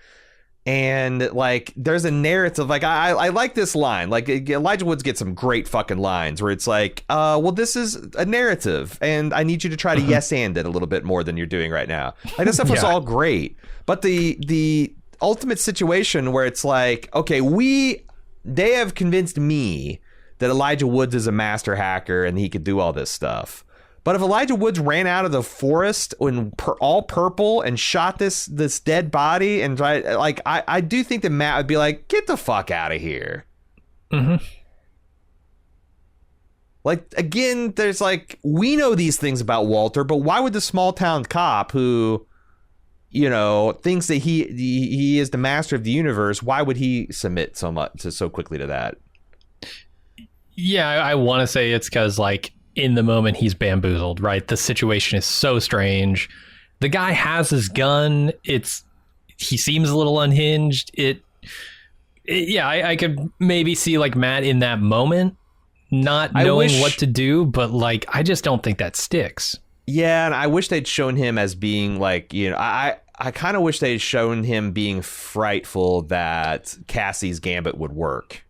And like, there's a narrative. Like, I like this line. Like, Elijah Woods gets some great fucking lines where it's like, well, this is a narrative, and I need you to try to yes-and it a little bit more than you're doing right now. Like, this stuff was all great, but the ultimate situation where it's like, okay, they have convinced me that Elijah Woods is a master hacker and he could do all this stuff. But if Elijah Woods ran out of the forest in all purple and shot this dead body and tried, like, I do think that Matt would be like, get the fuck out of here. Mm-hmm. Like, again, there's like, we know these things about Walter, but why would the small town cop who, you know, thinks that he is the master of the universe, why would he submit so quickly to that? Yeah, I want to say it's because, like, in the moment he's bamboozled, right? The situation is so strange. The guy has his gun. He seems a little unhinged. I could maybe see, like, Matt in that moment not knowing what to do, but, like, I just don't think that sticks. Yeah, and I wish they'd shown him as being, like, you know, I kind of wish they'd shown him being frightful that Cassie's gambit would work.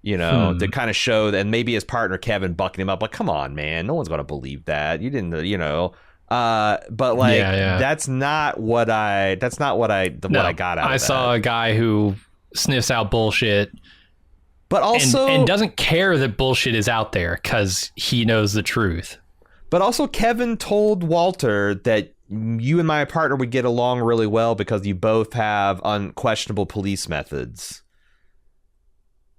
You know, to kind of show that, and maybe his partner Kevin bucking him up, like, come on, man, no one's going to believe that. You didn't, you know. But like, that's not what I got out of that. I saw a guy who sniffs out bullshit, but also and doesn't care that bullshit is out there because he knows the truth. But also, Kevin told Walter that you and my partner would get along really well because you both have unquestionable police methods.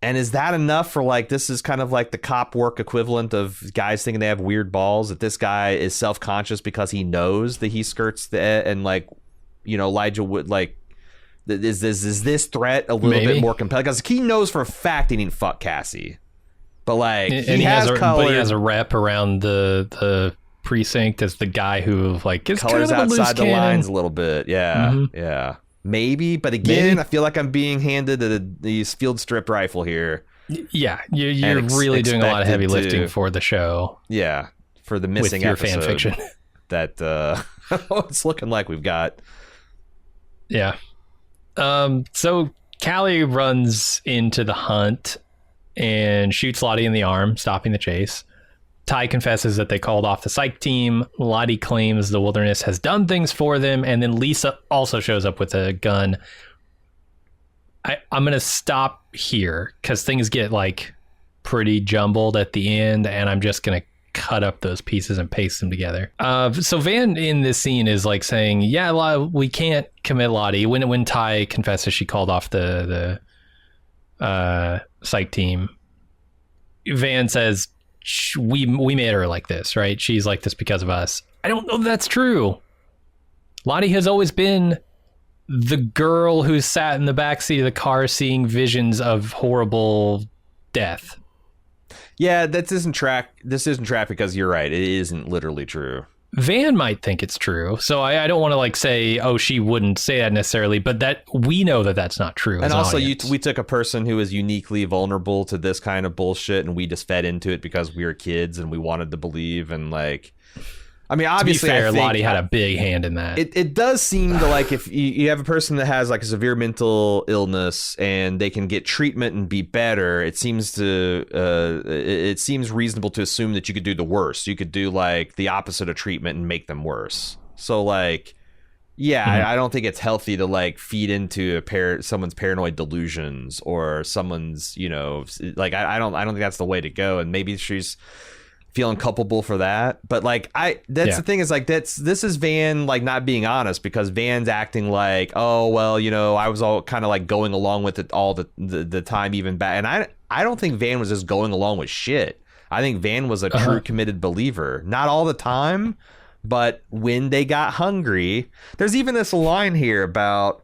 And is that enough for, like, this is kind of like the cop work equivalent of guys thinking they have weird balls, that this guy is self-conscious because he knows that he skirts and, like, you know, Elijah would, like, is this threat a little bit more compelling? Because he knows for a fact he didn't fuck Cassie. But, like, he has a rep around the precinct as the guy who, like, is colors kind of outside the lines a little bit. Yeah, yeah. Maybe, but again, I feel like I'm being handed these field strip rifle here. Yeah, you're really doing a lot of heavy lifting for the show. Yeah, for the missing with your episode fan fiction that it's looking like we've got. Yeah. So Callie runs into the hunt and shoots Lottie in the arm, stopping the chase. Ty confesses that they called off the psych team. Lottie claims the wilderness has done things for them. And then Lisa also shows up with a gun. I'm going to stop here because things get, like, pretty jumbled at the end. And I'm just going to cut up those pieces and paste them together. So Van in this scene is, like, saying, yeah, we can't commit Lottie. When Ty confesses she called off the psych team, Van says, we made her like this, right? She's like this because of us. I don't know if that's true. Lottie has always been the girl who sat in the backseat of the car seeing visions of horrible death. Yeah, this isn't track because you're right. It isn't literally true. Van might think it's true, so I don't want to, like, say, oh, she wouldn't say that necessarily, but that we know that that's not true. And also, we took a person who is uniquely vulnerable to this kind of bullshit, and we just fed into it because we were kids and we wanted to believe. And, like, I mean, obviously, to be fair, I think Lottie had a big hand in that. It does seem to, like, if you have a person that has, like, a severe mental illness and they can get treatment and be better, it seems reasonable to assume that you could do the worst. You could do, like, the opposite of treatment and make them worse. So, like, yeah, I don't think it's healthy to, like, feed into someone's paranoid delusions or someone's, you know, like, I don't think that's the way to go. And maybe she's feeling culpable for that, but, like, the thing is, like, this is Van, like, not being honest, because Van's acting like, oh, well, you know, I was all kind of, like, going along with it all the time, even back. And I don't think Van was just going along with shit. I think Van was a true committed believer, not all the time, but when they got hungry. There's even this line here about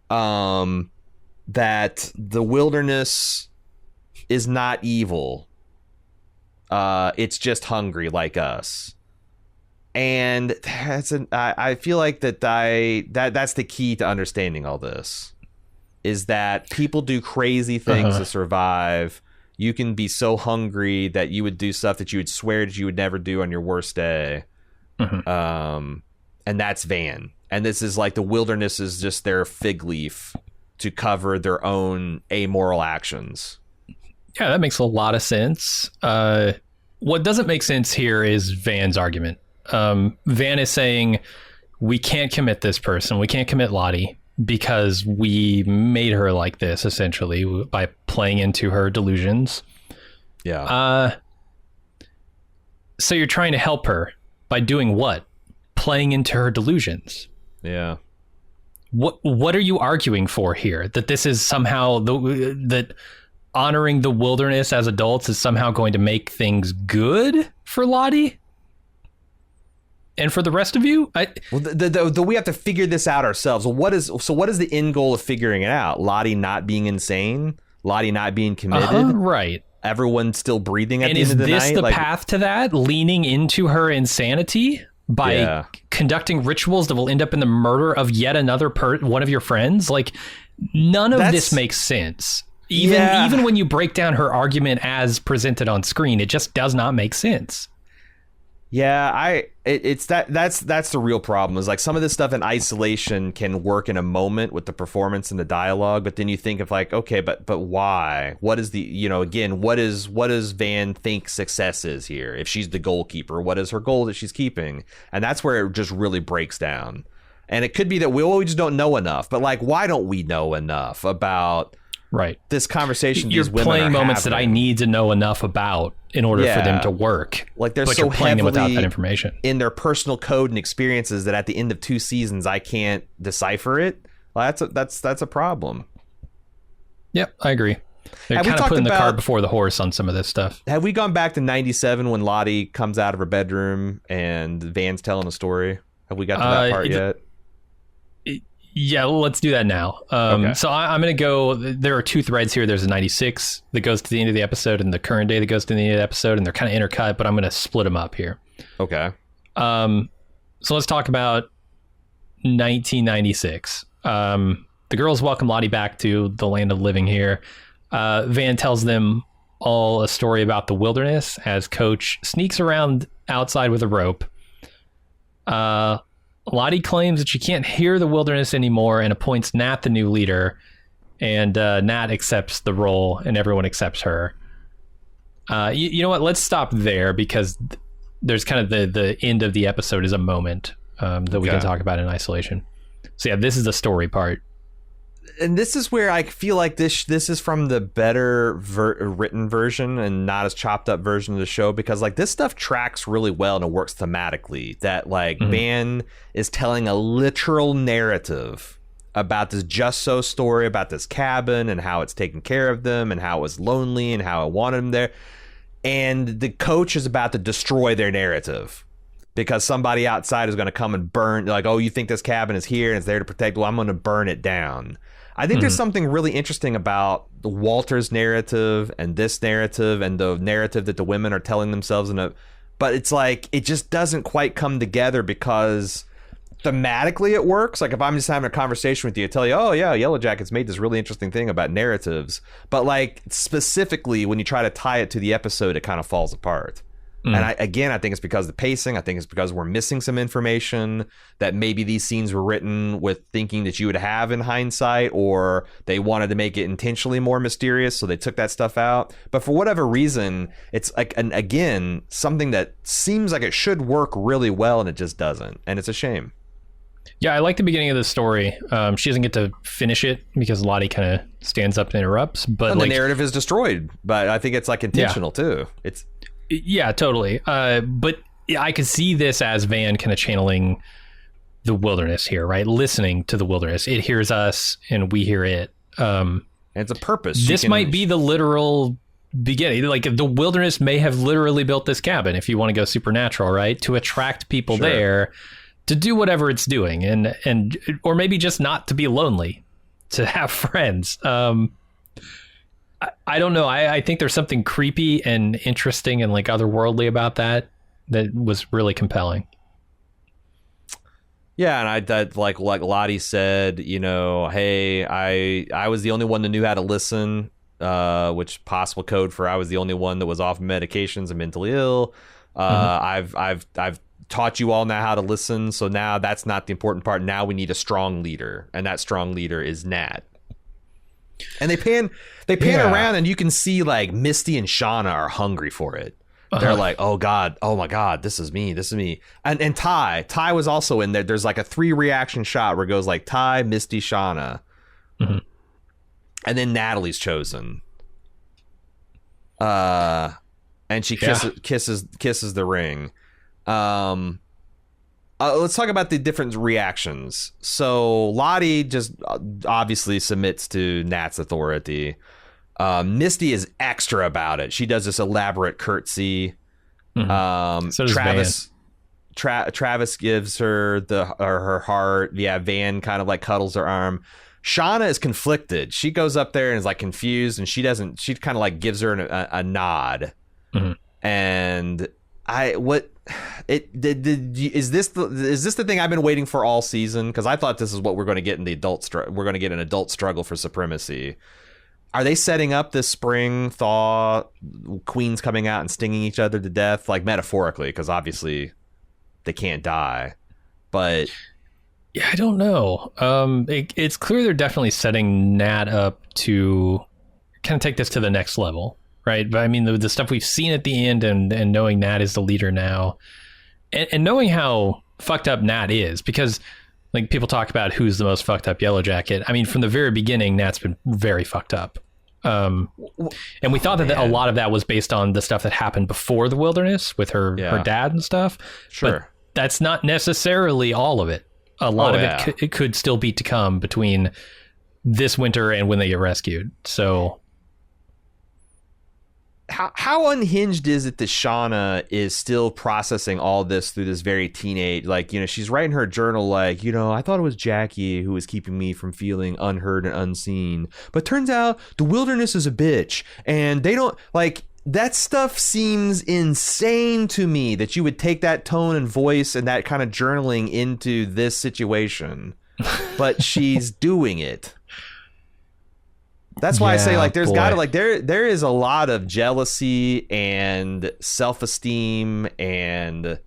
that the wilderness is not evil. It's just hungry like us. And I feel like that's the key to understanding all this, is that people do crazy things to survive. You can be so hungry that you would do stuff that you would swear that you would never do on your worst day. And that's Van. And this is like the wilderness is just their fig leaf to cover their own amoral actions. Yeah, that makes a lot of sense. What doesn't make sense here is Van's argument. Van is saying, we can't commit this person. We can't commit Lottie because we made her like this, essentially, by playing into her delusions. Yeah. So you're trying to help her by doing what? Playing into her delusions. Yeah. What are you arguing for here? That this is somehow that honoring the wilderness as adults is somehow going to make things good for Lottie? And for the rest of you? We have to figure this out ourselves. Well, what is the end goal of figuring it out? Lottie not being insane? Lottie not being committed? Right. Everyone still breathing at and the end of the night? And is this the path to that? Leaning into her insanity by conducting rituals that will end up in the murder of yet another one of your friends? Like, none of this makes sense. Even when you break down her argument as presented on screen, it just does not make sense. Yeah, that's the real problem. Is like some of this stuff in isolation can work in a moment with the performance and the dialogue, but then you think of like, okay, but why? What is the, again, what does Van think success is here? If she's the goalkeeper, what is her goal that she's keeping? And that's where it just really breaks down. And it could be that we just don't know enough, but like, why don't we know enough about this conversation? You're these women playing are moments having? that I need to know enough about in order for them to work. Like they're but so you're playing them heavily without that information in their personal code and experiences that at the end of 2 seasons I can't decipher it. Well, that's a problem. Yep, I agree. They're kind of putting the cart before the horse on some of this stuff. Have we gone back to 97 when Lottie comes out of her bedroom and Van's telling a story? Have we got to that part yet? Yeah, let's do that now. Okay. So I'm going to go. There are 2 threads here. There's a 96 that goes to the end of the episode and the current day that goes to the end of the episode, and they're kind of intercut, but I'm going to split them up here. Okay. So let's talk about 1996. The girls welcome Lottie back to the land of living here. Van tells them all a story about the wilderness as Coach sneaks around outside with a rope. Lottie claims that she can't hear the wilderness anymore and appoints Nat the new leader. And Nat accepts the role and everyone accepts her. You know what? Let's stop there because there's kind of the end of the episode is a moment that we can talk about in isolation. So yeah, this is the story part. And this is where I feel like this is from the better written version and not as chopped up version of the show, because like this stuff tracks really well and it works thematically. That like Van is telling a literal narrative about this just so story about this cabin and how it's taking care of them and how it was lonely and how it wanted them there. And the coach is about to destroy their narrative because somebody outside is going to come and burn, like, oh, you think this cabin is here and it's there to protect? Well, I'm going to burn it down. I think there's something really interesting about the Walter's narrative and this narrative and the narrative that the women are telling themselves. But it's like, it just doesn't quite come together because thematically it works. Like if I'm just having a conversation with you, I tell you, oh yeah, Yellowjackets made this really interesting thing about narratives. But like specifically when you try to tie it to the episode, it kind of falls apart. And I think it's because of the pacing. I think it's because we're missing some information that maybe these scenes were written with thinking that you would have in hindsight, or they wanted to make it intentionally more mysterious, so they took that stuff out. But for whatever reason, it's like, and again, something that seems like it should work really well, and it just doesn't. And it's a shame. Yeah, I like the beginning of the story. She doesn't get to finish it because Lottie kind of stands up and interrupts. But and the narrative is destroyed. But I think it's like intentional too. Yeah, totally. But I could see this as Van kind of channeling the wilderness here, right? Listening to the wilderness. It hears us and we hear it. And it's a purpose. This might be the literal beginning. Like the wilderness may have literally built this cabin, if you want to go supernatural, right? To attract people there to do whatever it's doing and or maybe just not to be lonely, to have friends. I don't know. I think there's something creepy and interesting and like otherworldly about that was really compelling. Yeah, and like Lottie said, hey, I was the only one that knew how to listen, which possible code for I was the only one that was off medications and mentally ill. I've taught you all now how to listen, so now that's not the important part. Now we need a strong leader, and that strong leader is Nat. And they pan around and you can see like Misty and Shauna are hungry for it. They're like, oh my God, this is me. And Ty was also in there. There's like a 3 reaction shot where it goes like Ty, Misty, Shauna. And then Natalie's chosen. and she kisses the ring. Let's talk about the different reactions. So Lottie just obviously submits to Nat's authority. Misty is extra about it. She does this elaborate curtsy. So does Travis gives her her heart. Yeah, Van kind of like cuddles her arm. Shauna is conflicted. She goes up there and is like confused, and she kind of like gives her a nod. And is this the thing I've been waiting for all season? Because I thought this is what we're going to get in the we're going to get an adult struggle for supremacy. Are they setting up this spring thaw, queens coming out and stinging each other to death, like metaphorically, because obviously they can't die, but yeah, I don't know. It's clear they're definitely setting Nat up to kind of take this to the next level, right? But I mean, the stuff we've seen at the end, and knowing Nat is the leader now, and knowing how fucked up Nat is, because like people talk about who's the most fucked up Yellowjacket. I mean, from the very beginning, Nat's been very fucked up. And we thought that a lot of that was based on the stuff that happened before the wilderness with her dad and stuff. Sure. But that's not necessarily all of it. A lot of it could still be to come between this winter and when they get rescued. So how unhinged is it that Shauna is still processing all this through this very teenage, like, you know, she's writing her journal like, you know, I thought it was Jackie who was keeping me from feeling unheard and unseen, but turns out the wilderness is a bitch, and they don't like that stuff. Seems insane to me that you would take that tone and voice and that kind of journaling into this situation, but she's doing it. That's why I say, like, there's got to, like, there is a lot of jealousy and self-esteem and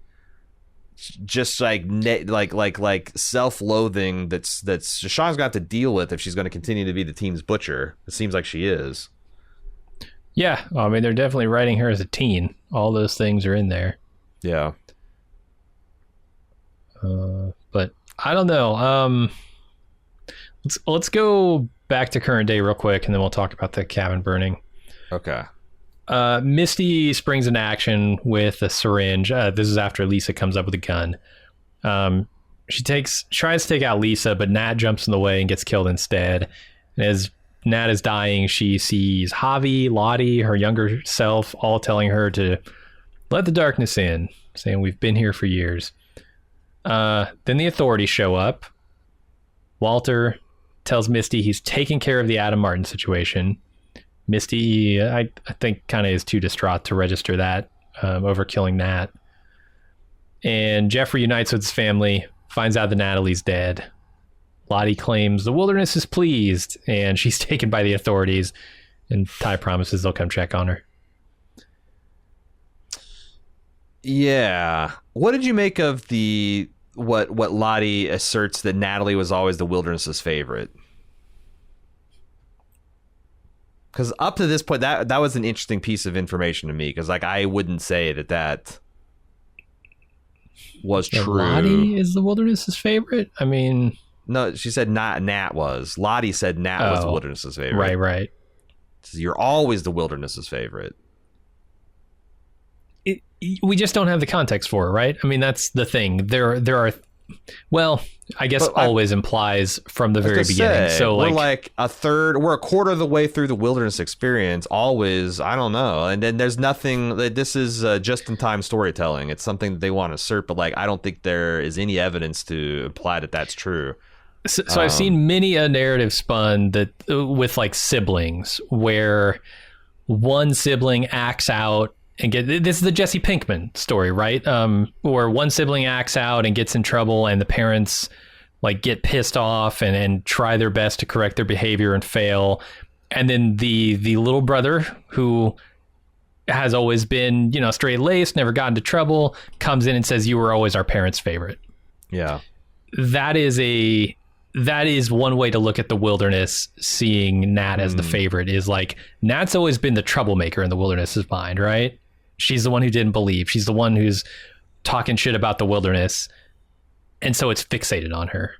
just like self-loathing that's Shashan's got to deal with if she's going to continue to be the team's butcher. It seems like she is. Yeah, I mean, they're definitely writing her as a teen. All those things are in there. Yeah. But I don't know. Let's go back to current day real quick, and then we'll talk about the cabin burning. Okay. Misty springs into action with a syringe. This is after Lisa comes up with a gun. She tries to take out Lisa, but Nat jumps in the way and gets killed instead. And as Nat is dying, she sees Javi, Lottie, her younger self, all telling her to let the darkness in, saying we've been here for years. Then the authorities show up. Walter tells Misty he's taking care of the Adam Martin situation. Misty, I think, kind of is too distraught to register that over killing Nat. And Jeffrey unites with his family, finds out that Natalie's dead. Lottie claims the wilderness is pleased, and she's taken by the authorities, and Ty promises they'll come check on her. Yeah. What did you make of what Lottie asserts that Natalie was always the wilderness's favorite? Because up to this point, that was an interesting piece of information to me, because like I wouldn't say that was true. Lottie is the wilderness's favorite? I mean, no, she said Nat was. Lottie said Nat was the wilderness's favorite. Right. So you're always the wilderness's favorite. We just don't have the context for it, right? I mean, that's the thing. There are, well, I guess always implies from the very beginning. So we're we're a quarter of the way through the wilderness experience. Always, I don't know. And then there's nothing. This is just-in-time storytelling. It's something that they want to assert, but like I don't think there is any evidence to imply that that's true. So I've seen many a narrative spun that with like siblings, where one sibling acts out. And this is the Jesse Pinkman story, right? Where one sibling acts out and gets in trouble, and the parents like get pissed off and try their best to correct their behavior and fail. And then the little brother, who has always been, you know, straight-laced, never got into trouble, comes in and says, "You were always our parents' favorite." Yeah. That is one way to look at the wilderness, seeing Nat as the favorite, is like Nat's always been the troublemaker in the wilderness's mind, right? She's the one who didn't believe. She's the one who's talking shit about the wilderness. And so it's fixated on her.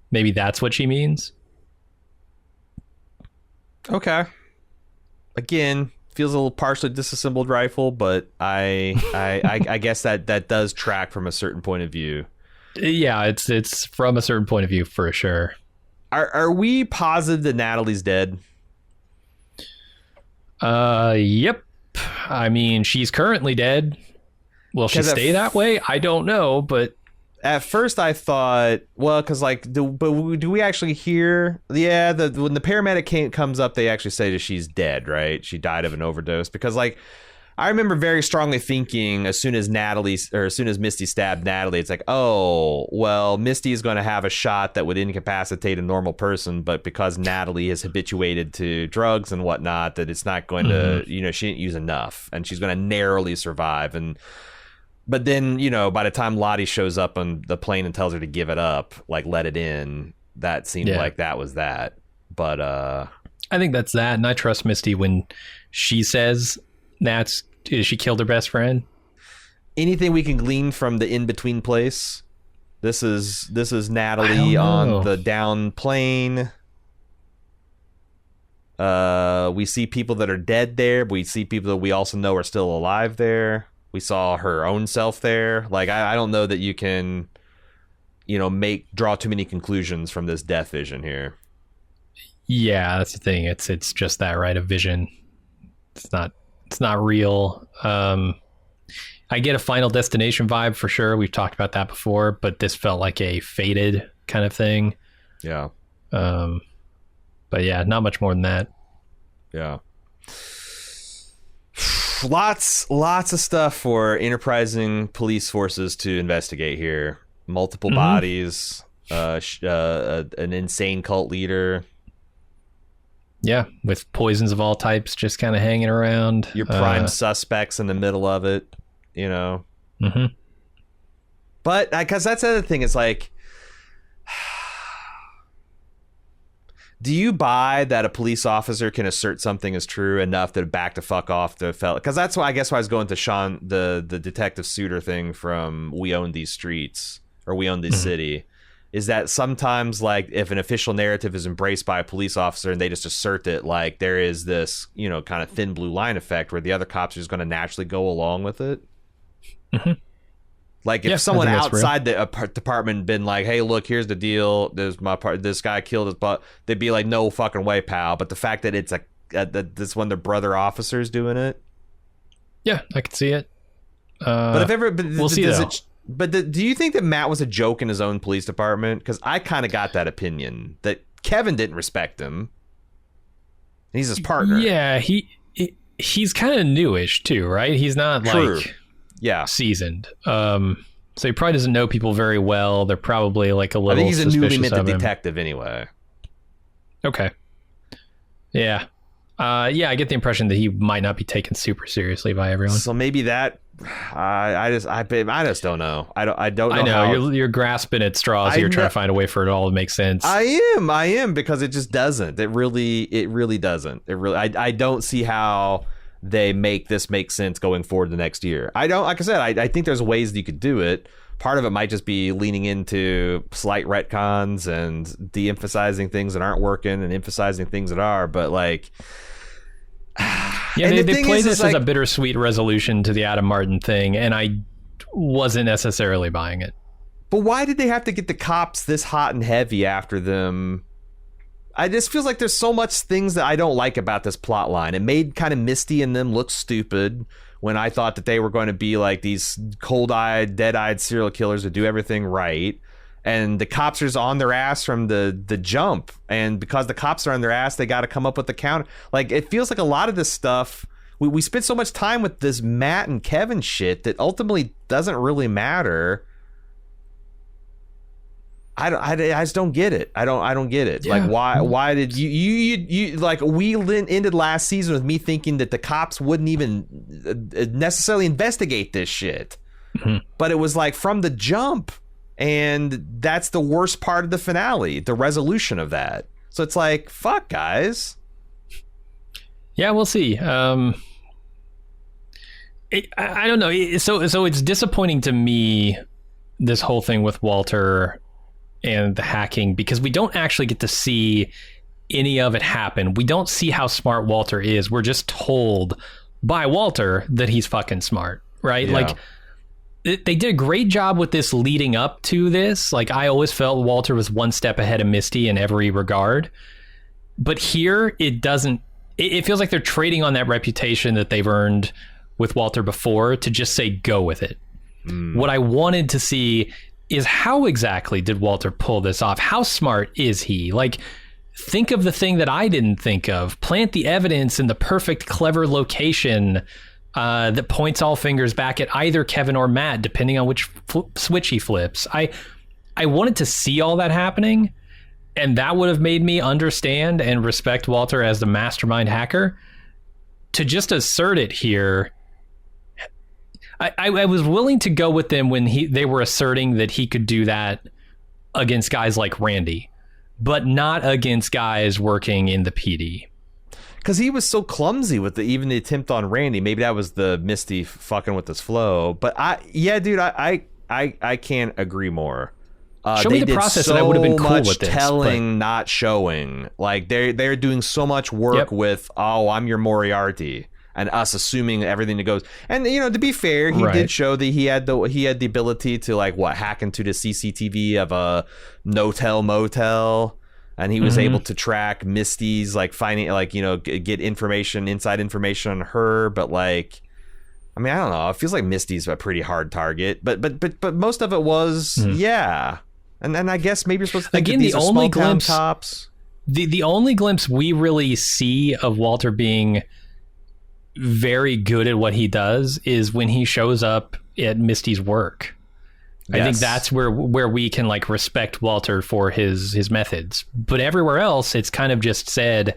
Maybe that's what she means. Okay. Again, feels a little partially disassembled rifle, but I guess that does track from a certain point of view. Yeah, it's from a certain point of view for sure. Are we positive that Natalie's dead? Yep. I mean, she's currently dead. Will she stay that way? I don't know, but at first I thought, well, because like, do we actually hear? Yeah, when the paramedic comes up, they actually say that she's dead, right? She died of an overdose. Because like, I remember very strongly thinking as soon as Misty stabbed Natalie, it's like, oh, well, Misty is going to have a shot that would incapacitate a normal person, but because Natalie is habituated to drugs and whatnot, that it's not going to, she didn't use enough, and she's going to narrowly survive. But then, by the time Lottie shows up on the plane and tells her to give it up, like let it in, that seemed like that was that. But I think that's that, and I trust Misty when she says she killed her best friend. Anything we can glean from the in-between place? This is Natalie on the down plane. We see people that are dead there, but we see people that we also know are still alive there. We saw her own self there. Like, I don't know that you can, draw too many conclusions from this death vision here. Yeah, that's the thing. It's just that, right? A vision. It's not real. I get a Final Destination vibe for sure. We've talked about that before, but this felt like a Fated kind of thing. Yeah. But yeah, not much more than that. Yeah. Lots of stuff for enterprising police forces to investigate here. Multiple bodies, an insane cult leader. Yeah, with poisons of all types just kind of hanging around. Your prime suspects in the middle of it, But because that's the other thing, it's like, do you buy that a police officer can assert something as true enough to back the fuck off the fella? Because that's why I was going to Sean, the Detective Suiter thing from We Own These Streets, or We Own This City, is that sometimes, like, if an official narrative is embraced by a police officer and they just assert it, like, there is this, kind of thin blue line effect where the other cops are just going to naturally go along with it. Like, if someone outside the department been like, hey, look, here's the deal, there's my part, this guy killed his butt, they'd be like, no fucking way, pal. But the fact that it's this one of their brother officers doing it, yeah, I can see it. But we'll see though. Do you think that Matt was a joke in his own police department? Because I kind of got that opinion that Kevin didn't respect him. He's his partner. Yeah, he's kind of newish too, right? He's not seasoned. So he probably doesn't know people very well. They're probably like a little. I think he's a newly minted detective anyway. Okay. Yeah. I get the impression that he might not be taken super seriously by everyone. So maybe that. I just don't know. I don't know. I know you're grasping at straws. You're trying to find a way for it all to make sense. I am because it just doesn't. It really doesn't. I don't see how they make this make sense going forward the next year. I don't. Like I said, I think there's ways that you could do it. Part of it might just be leaning into slight retcons and de-emphasizing things that aren't working and emphasizing things that are. But like. Yeah, they play this as a bittersweet resolution to the Adam Martin thing, and I wasn't necessarily buying it. But why did they have to get the cops this hot and heavy after them? I just feels like there's so much things that I don't like about this plot line. It made kind of Misty and them look stupid when I thought that they were going to be like these cold-eyed, dead-eyed serial killers that do everything right. And the cops are on their ass from the jump. And because the cops are on their ass, they got to come up with the counter. Like, it feels like a lot of this stuff, we spent so much time with this Matt and Kevin shit that ultimately doesn't really matter. I just don't get it. I don't get it. Yeah. Like, why did you like, we ended last season with me thinking that the cops wouldn't even necessarily investigate this shit. But it was like from the jump. And that's the worst part of the finale, the resolution of that. So it's like, fuck, guys. Yeah, we'll see. I don't know. So it's disappointing to me, this whole thing with Walter and the hacking, because we don't actually get to see any of it happen. We don't see how smart Walter is. We're just told by Walter that he's fucking smart, right? Yeah. Like, they did a great job with this leading up to this. Like, I always felt Walter was one step ahead of Misty in every regard. But here, it doesn't... It feels like they're trading on that reputation that they've earned with Walter before to just say, go with it. What I wanted to see is how exactly did Walter pull this off? How smart is he? Like, think of the thing that I didn't think of. Plant the evidence in the perfect, clever location that points all fingers back at either Kevin or Matt, depending on which switch he flips. I wanted to see all that happening, and that would have made me understand and respect Walter as the mastermind hacker. To just assert it here, I was willing to go with them when they were asserting that he could do that against guys like Randy, but not against guys working in the PD. Because he was so clumsy with even the attempt on Randy. Maybe that was the Misty fucking with his flow. But I can't agree more. Show me the process, and I would have been cool with this. Telling, not showing. Like they're doing so much work with, I'm your Moriarty, and us assuming everything that goes. And to be fair, he did show that he had the ability to hack into the CCTV of a no-tell motel. And he was able to track Misty's finding get inside information on her, but I don't know. It feels like Misty's a pretty hard target, but most of it was and then I guess maybe you're supposed to think again, that these the are only small glimpse town cops. The only glimpse we really see of Walter being very good at what he does is when he shows up at Misty's work. Yes. I think that's where we can respect Walter for his methods. But everywhere else, it's kind of just said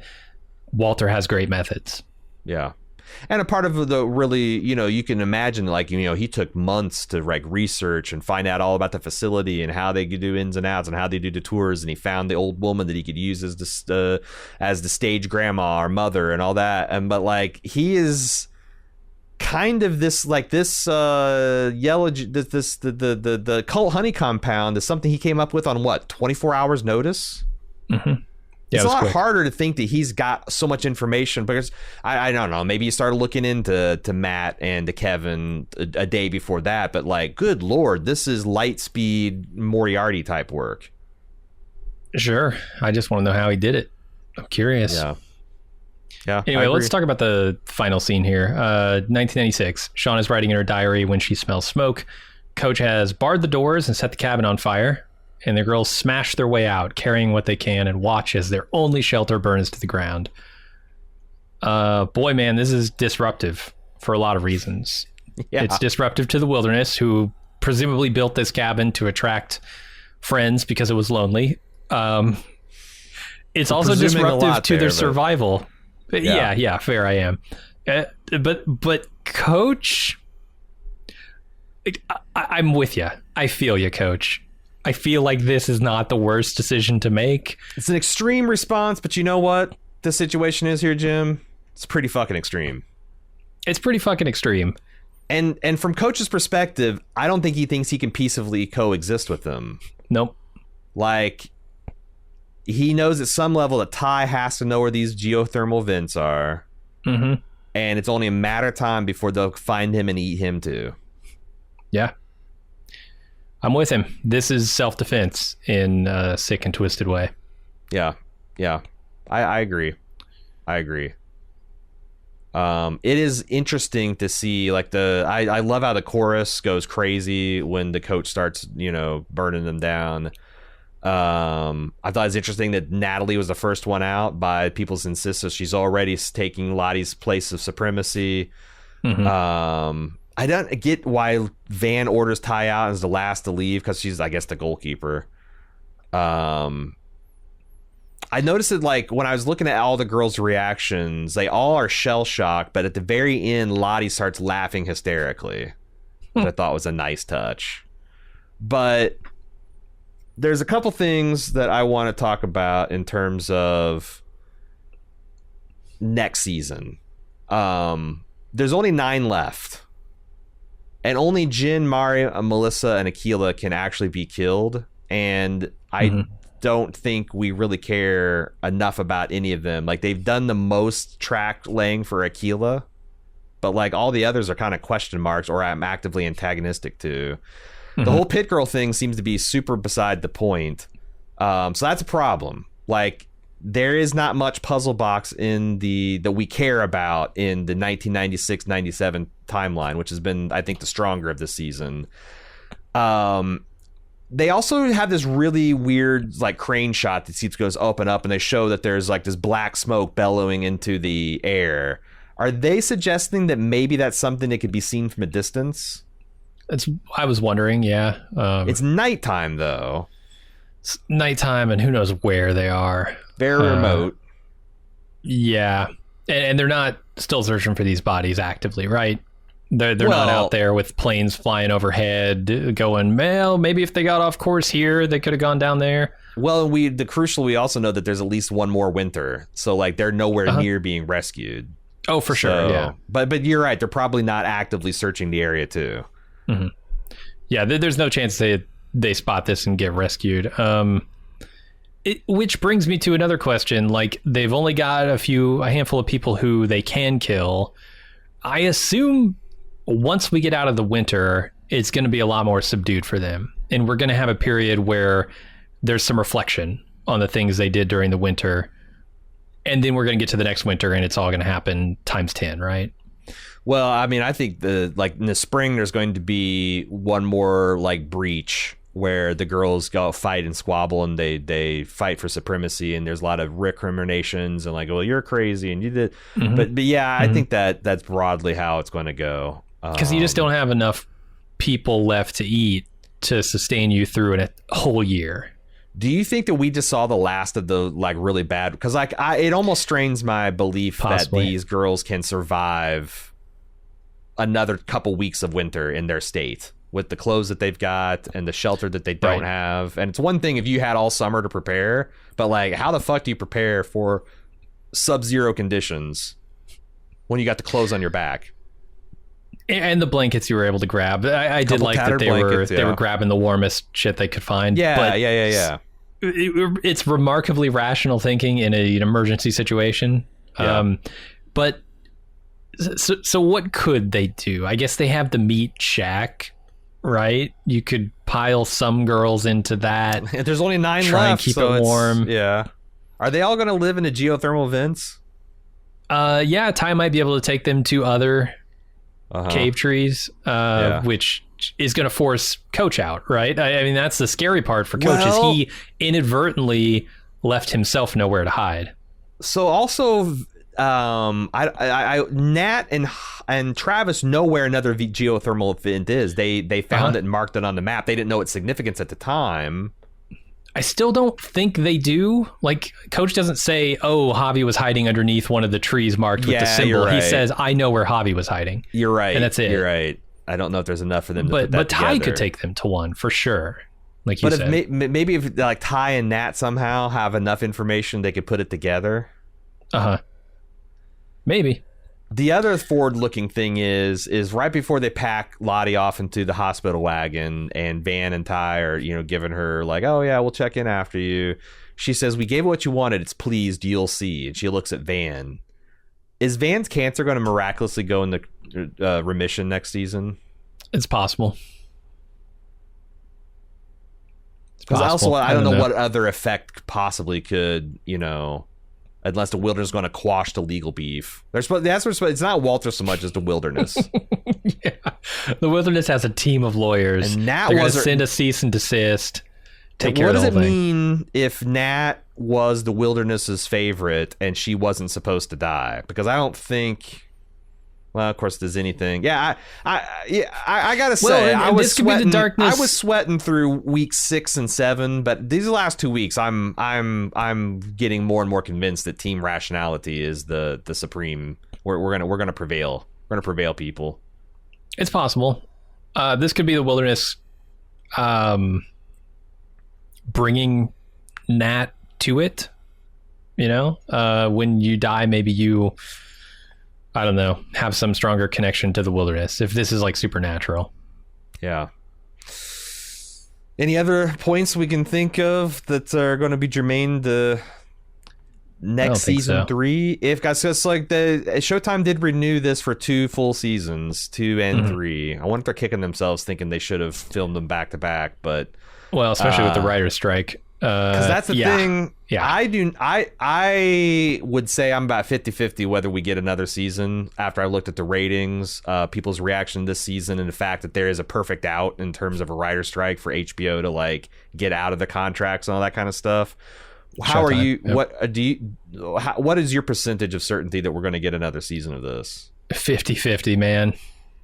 Walter has great methods. Yeah. And a part of the really, you can imagine he took months to research and find out all about the facility and how they could do ins and outs and how they do the tours. And he found the old woman that he could use as the stage grandma or mother and all that. And but he is kind of this the cult honey compound is something he came up with on 24 hours notice. Yeah, it's a lot harder to think that he's got so much information because I don't know, maybe you started looking into Matt and to Kevin a day before that, but good Lord, this is light speed Moriarty type work. Sure. I just want to know how he did it. I'm curious. Yeah. Anyway, let's talk about the final scene here. 1996. Shawn is writing in her diary when she smells smoke. Coach has barred the doors and set the cabin on fire, and the girls smash their way out, carrying what they can, and watch as their only shelter burns to the ground. Boy, man, this is disruptive for a lot of reasons. Yeah. It's disruptive to the Wilderness, who presumably built this cabin to attract friends because it was lonely. It's also disruptive to their survival. Yeah, fair, I am. But Coach, I'm with you. I feel you, Coach. I feel like this is not the worst decision to make. It's an extreme response, but you know what the situation is here, Jim? It's pretty fucking extreme. It's pretty fucking extreme. And from Coach's perspective, I don't think he thinks he can peaceably coexist with them. Nope. He knows at some level that Ty has to know where these geothermal vents are. And it's only a matter of time before they'll find him and eat him too. Yeah. I'm with him. This is self-defense in a sick and twisted way. Yeah. I agree. It is interesting to see I love how the chorus goes crazy when the coach starts, burning them down. I thought it was interesting that Natalie was the first one out by people's insistence. She's already taking Lottie's place of supremacy. I don't get why Van orders Ty out as the last to leave because she's, I guess, the goalkeeper. I noticed that when I was looking at all the girls' reactions, they all are shell shocked, but at the very end, Lottie starts laughing hysterically, which I thought was a nice touch. But there's a couple things that I want to talk about in terms of next season. There's only 9 left. And only Jin, Mari, Melissa, and Akila can actually be killed. And I don't think we really care enough about any of them. Like, they've done the most track laying for Aquila, but like all the others are kind of question marks, or I'm actively antagonistic to. The whole Pit Girl thing seems to be super beside the point. So that's a problem. Like, there is not much puzzle box in that we care about in the 1996-97 timeline, which has been, I think, the stronger of the season. They also have this really weird like crane shot that seats goes up and up, and they show that there's like this black smoke bellowing into the air. Are they suggesting that maybe that's something that could be seen from a distance? I was wondering, yeah. It's nighttime, though. It's nighttime, and who knows where they are. Very remote. Yeah. And they're not still searching for these bodies actively, right? They're not out there with planes flying overhead going, well, maybe if they got off course here, they could have gone down there. Well, we also know that there's at least one more winter. So, like, they're nowhere near being rescued. Oh, for sure, yeah. But you're right. They're probably not actively searching the area, too. Mm-hmm. Yeah, there's no chance they spot this and get rescued. Which brings me to another question. Like, they've only got a handful of people who they can kill. I assume once we get out of the winter, it's going to be a lot more subdued for them. And we're going to have a period where there's some reflection on the things they did during the winter. And then we're going to get to the next winter and it's all going to happen times 10, right? Well, I mean, I think in the spring, there's going to be one more like breach where the girls go fight and squabble and they fight for supremacy, and there's a lot of recriminations and like, well, you're crazy and you did. But yeah, I think that's broadly how it's going to go. Because you just don't have enough people left to eat to sustain you through a whole year. Do you think that we just saw the last of the like really bad? Because like it almost strains my belief that these girls can survive another couple weeks of winter in their state with the clothes that they've got and the shelter that they don't have. And it's one thing if you had all summer to prepare, but like, how the fuck do you prepare for sub-zero conditions when you got the clothes on your back? And the blankets you were able to grab. I did like that they were grabbing the warmest shit they could find. Yeah. It's remarkably rational thinking in an emergency situation. Yeah. But so what could they do? I guess they have the meat shack, right? You could pile some girls into that. There's only 9 try left. And keep it warm. Yeah. Are they all going to live in a geothermal vents? Yeah, Ty might be able to take them to other cave trees, which is going to force Coach out, right? I mean, that's the scary part for Coach is he inadvertently left himself nowhere to hide. So also, Nat and Travis know where another geothermal vent is. They found it and marked it on the map. They didn't know its significance at the time. I still don't think they do. Like, Coach doesn't say, oh, Javi was hiding underneath one of the trees marked with the symbol. Right. He says, I know where Javi was hiding. You're right. And that's it. You're right. I don't know if there's enough for them to put that But Ty together. could take them to one, for sure. Like you said. But maybe if like Ty and Nat somehow have enough information, they could put it together. Maybe. The other forward-looking thing is right before they pack Lottie off into the hospital wagon, and Van and Ty are, giving her like, oh yeah, we'll check in after you. She says, we gave what you wanted. It's pleased. You'll see. And she looks at Van. Is Van's cancer going to miraculously go into remission next season? It's possible. Because also, I don't know what other effect possibly could, unless the wilderness is going to quash the legal beef. It's not Walter so much as the wilderness. Yeah. The wilderness has a team of lawyers. And Nat they're going to send a cease and desist. Take care of the whole thing. What does it mean if Nat was the wilderness's favorite and she wasn't supposed to die? Because I don't think... Well, of course, there's anything. Yeah, I gotta say, I was sweating. I was sweating through weeks 6 and 7, but these last 2 weeks, I'm getting more and more convinced that team rationality is the supreme. We're gonna prevail. We're gonna prevail, people. It's possible. This could be the wilderness, bringing Nat to it. When you die, maybe you. I don't know, have some stronger connection to the wilderness if this is like supernatural. Yeah. Any other points we can think of that are going to be germane to next season 3? If guys, just like the Showtime did renew this for 2 full seasons, 2 and 3. I wonder if they're kicking themselves thinking they should have filmed them back to back, but well, especially with the writer's strike. Because that's the thing. Yeah. I would say I'm about 50-50 whether we get another season after I looked at the ratings, people's reaction this season, and the fact that there is a perfect out in terms of a writer's strike for HBO to like get out of the contracts and all that kind of stuff. How are you? Yep. What is your percentage of certainty that we're going to get another season of this? 50-50, man.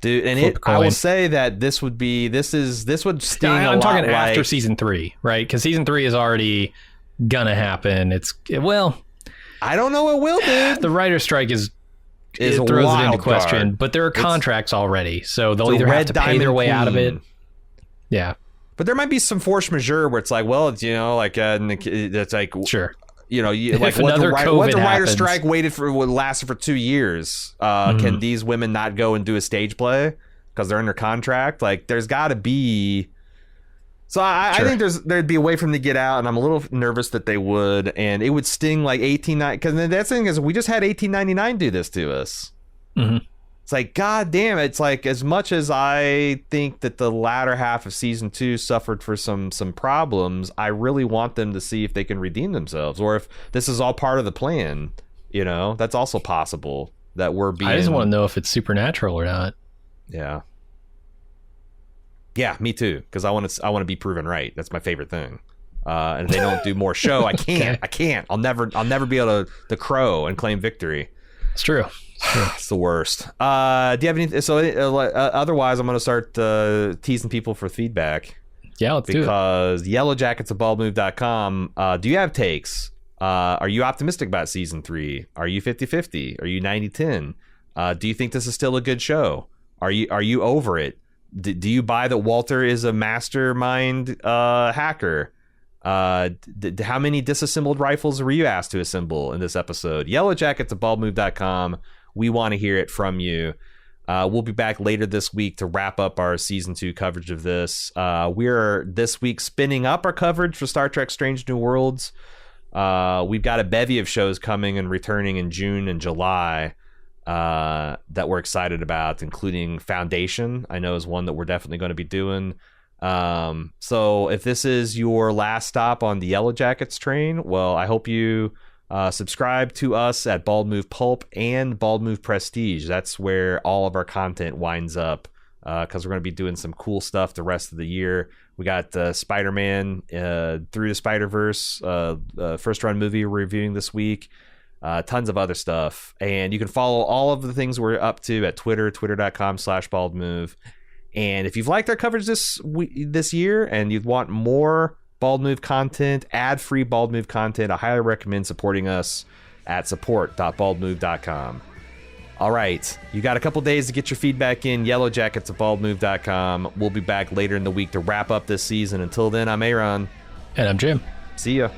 Dude, and I will say that this would sting a lot. I'm talking after season 3, right? Because season 3 is already gonna happen. I don't know it will, dude. The writer's strike it throws it into question, but there are contracts already, so they'll either have to pay their way out of it. Yeah, but there might be some force majeure where it's like, well, it's, like it's like sure. Like what the writer's strike lasted for 2 years. Can these women not go and do a stage play because they're under contract? Like, there's got to be. So I think there'd be a way for them to get out, and I'm a little nervous that they would, and it would sting like 18.9. Because that's the thing is, we just had 18.99 do this to us. Mm-hmm. It's like, God damn it. It's like, as much as I think that the latter half of season 2 suffered for some problems, I really want them to see if they can redeem themselves, or if this is all part of the plan. That's also possible that we're being. I just want to know if it's supernatural or not. Yeah. Yeah, me too. Because I want to be proven right. That's my favorite thing. And if they don't do more show, I can't. Okay. I can't. I'll never be able to crow and claim victory. It's true. It's the worst. Do you have any? So otherwise, I'm going to start teasing people for feedback. Yeah, let's do it. Because Yellowjackets at baldmove.com. Do you have takes? Are you optimistic about season 3? Are you 50-50? Are you 90-10? Do you think this is still a good show? Are you over it? Do you buy that Walter is a mastermind hacker? How many disassembled rifles were you asked to assemble in this episode? Yellowjackets at baldmove.com. We want to hear it from you. We'll be back later this week to wrap up our season 2 coverage of this. We're this week spinning up our coverage for Star Trek Strange New Worlds. We've got a bevy of shows coming and returning in June and July that we're excited about, including Foundation. I know is one that we're definitely going to be doing. So if this is your last stop on the Yellowjackets train, well, I hope you subscribe to us at Bald Move Pulp and Bald Move Prestige. That's where all of our content winds up, because we're going to be doing some cool stuff the rest of the year. We got Spider-Man Through the Spider-Verse, first run movie we're reviewing this week. Tons of other stuff. And you can follow all of the things we're up to at twitter.com/baldmove. And if you've liked our coverage this year and you want more Bald Move content, ad-free Bald Move content, I highly recommend supporting us at support.baldmove.com. All right, you got a couple days to get your feedback in. Yellowjackets at baldmove.com. We'll be back later in the week to wrap up this season. Until then, I'm Aaron. And I'm Jim. See ya.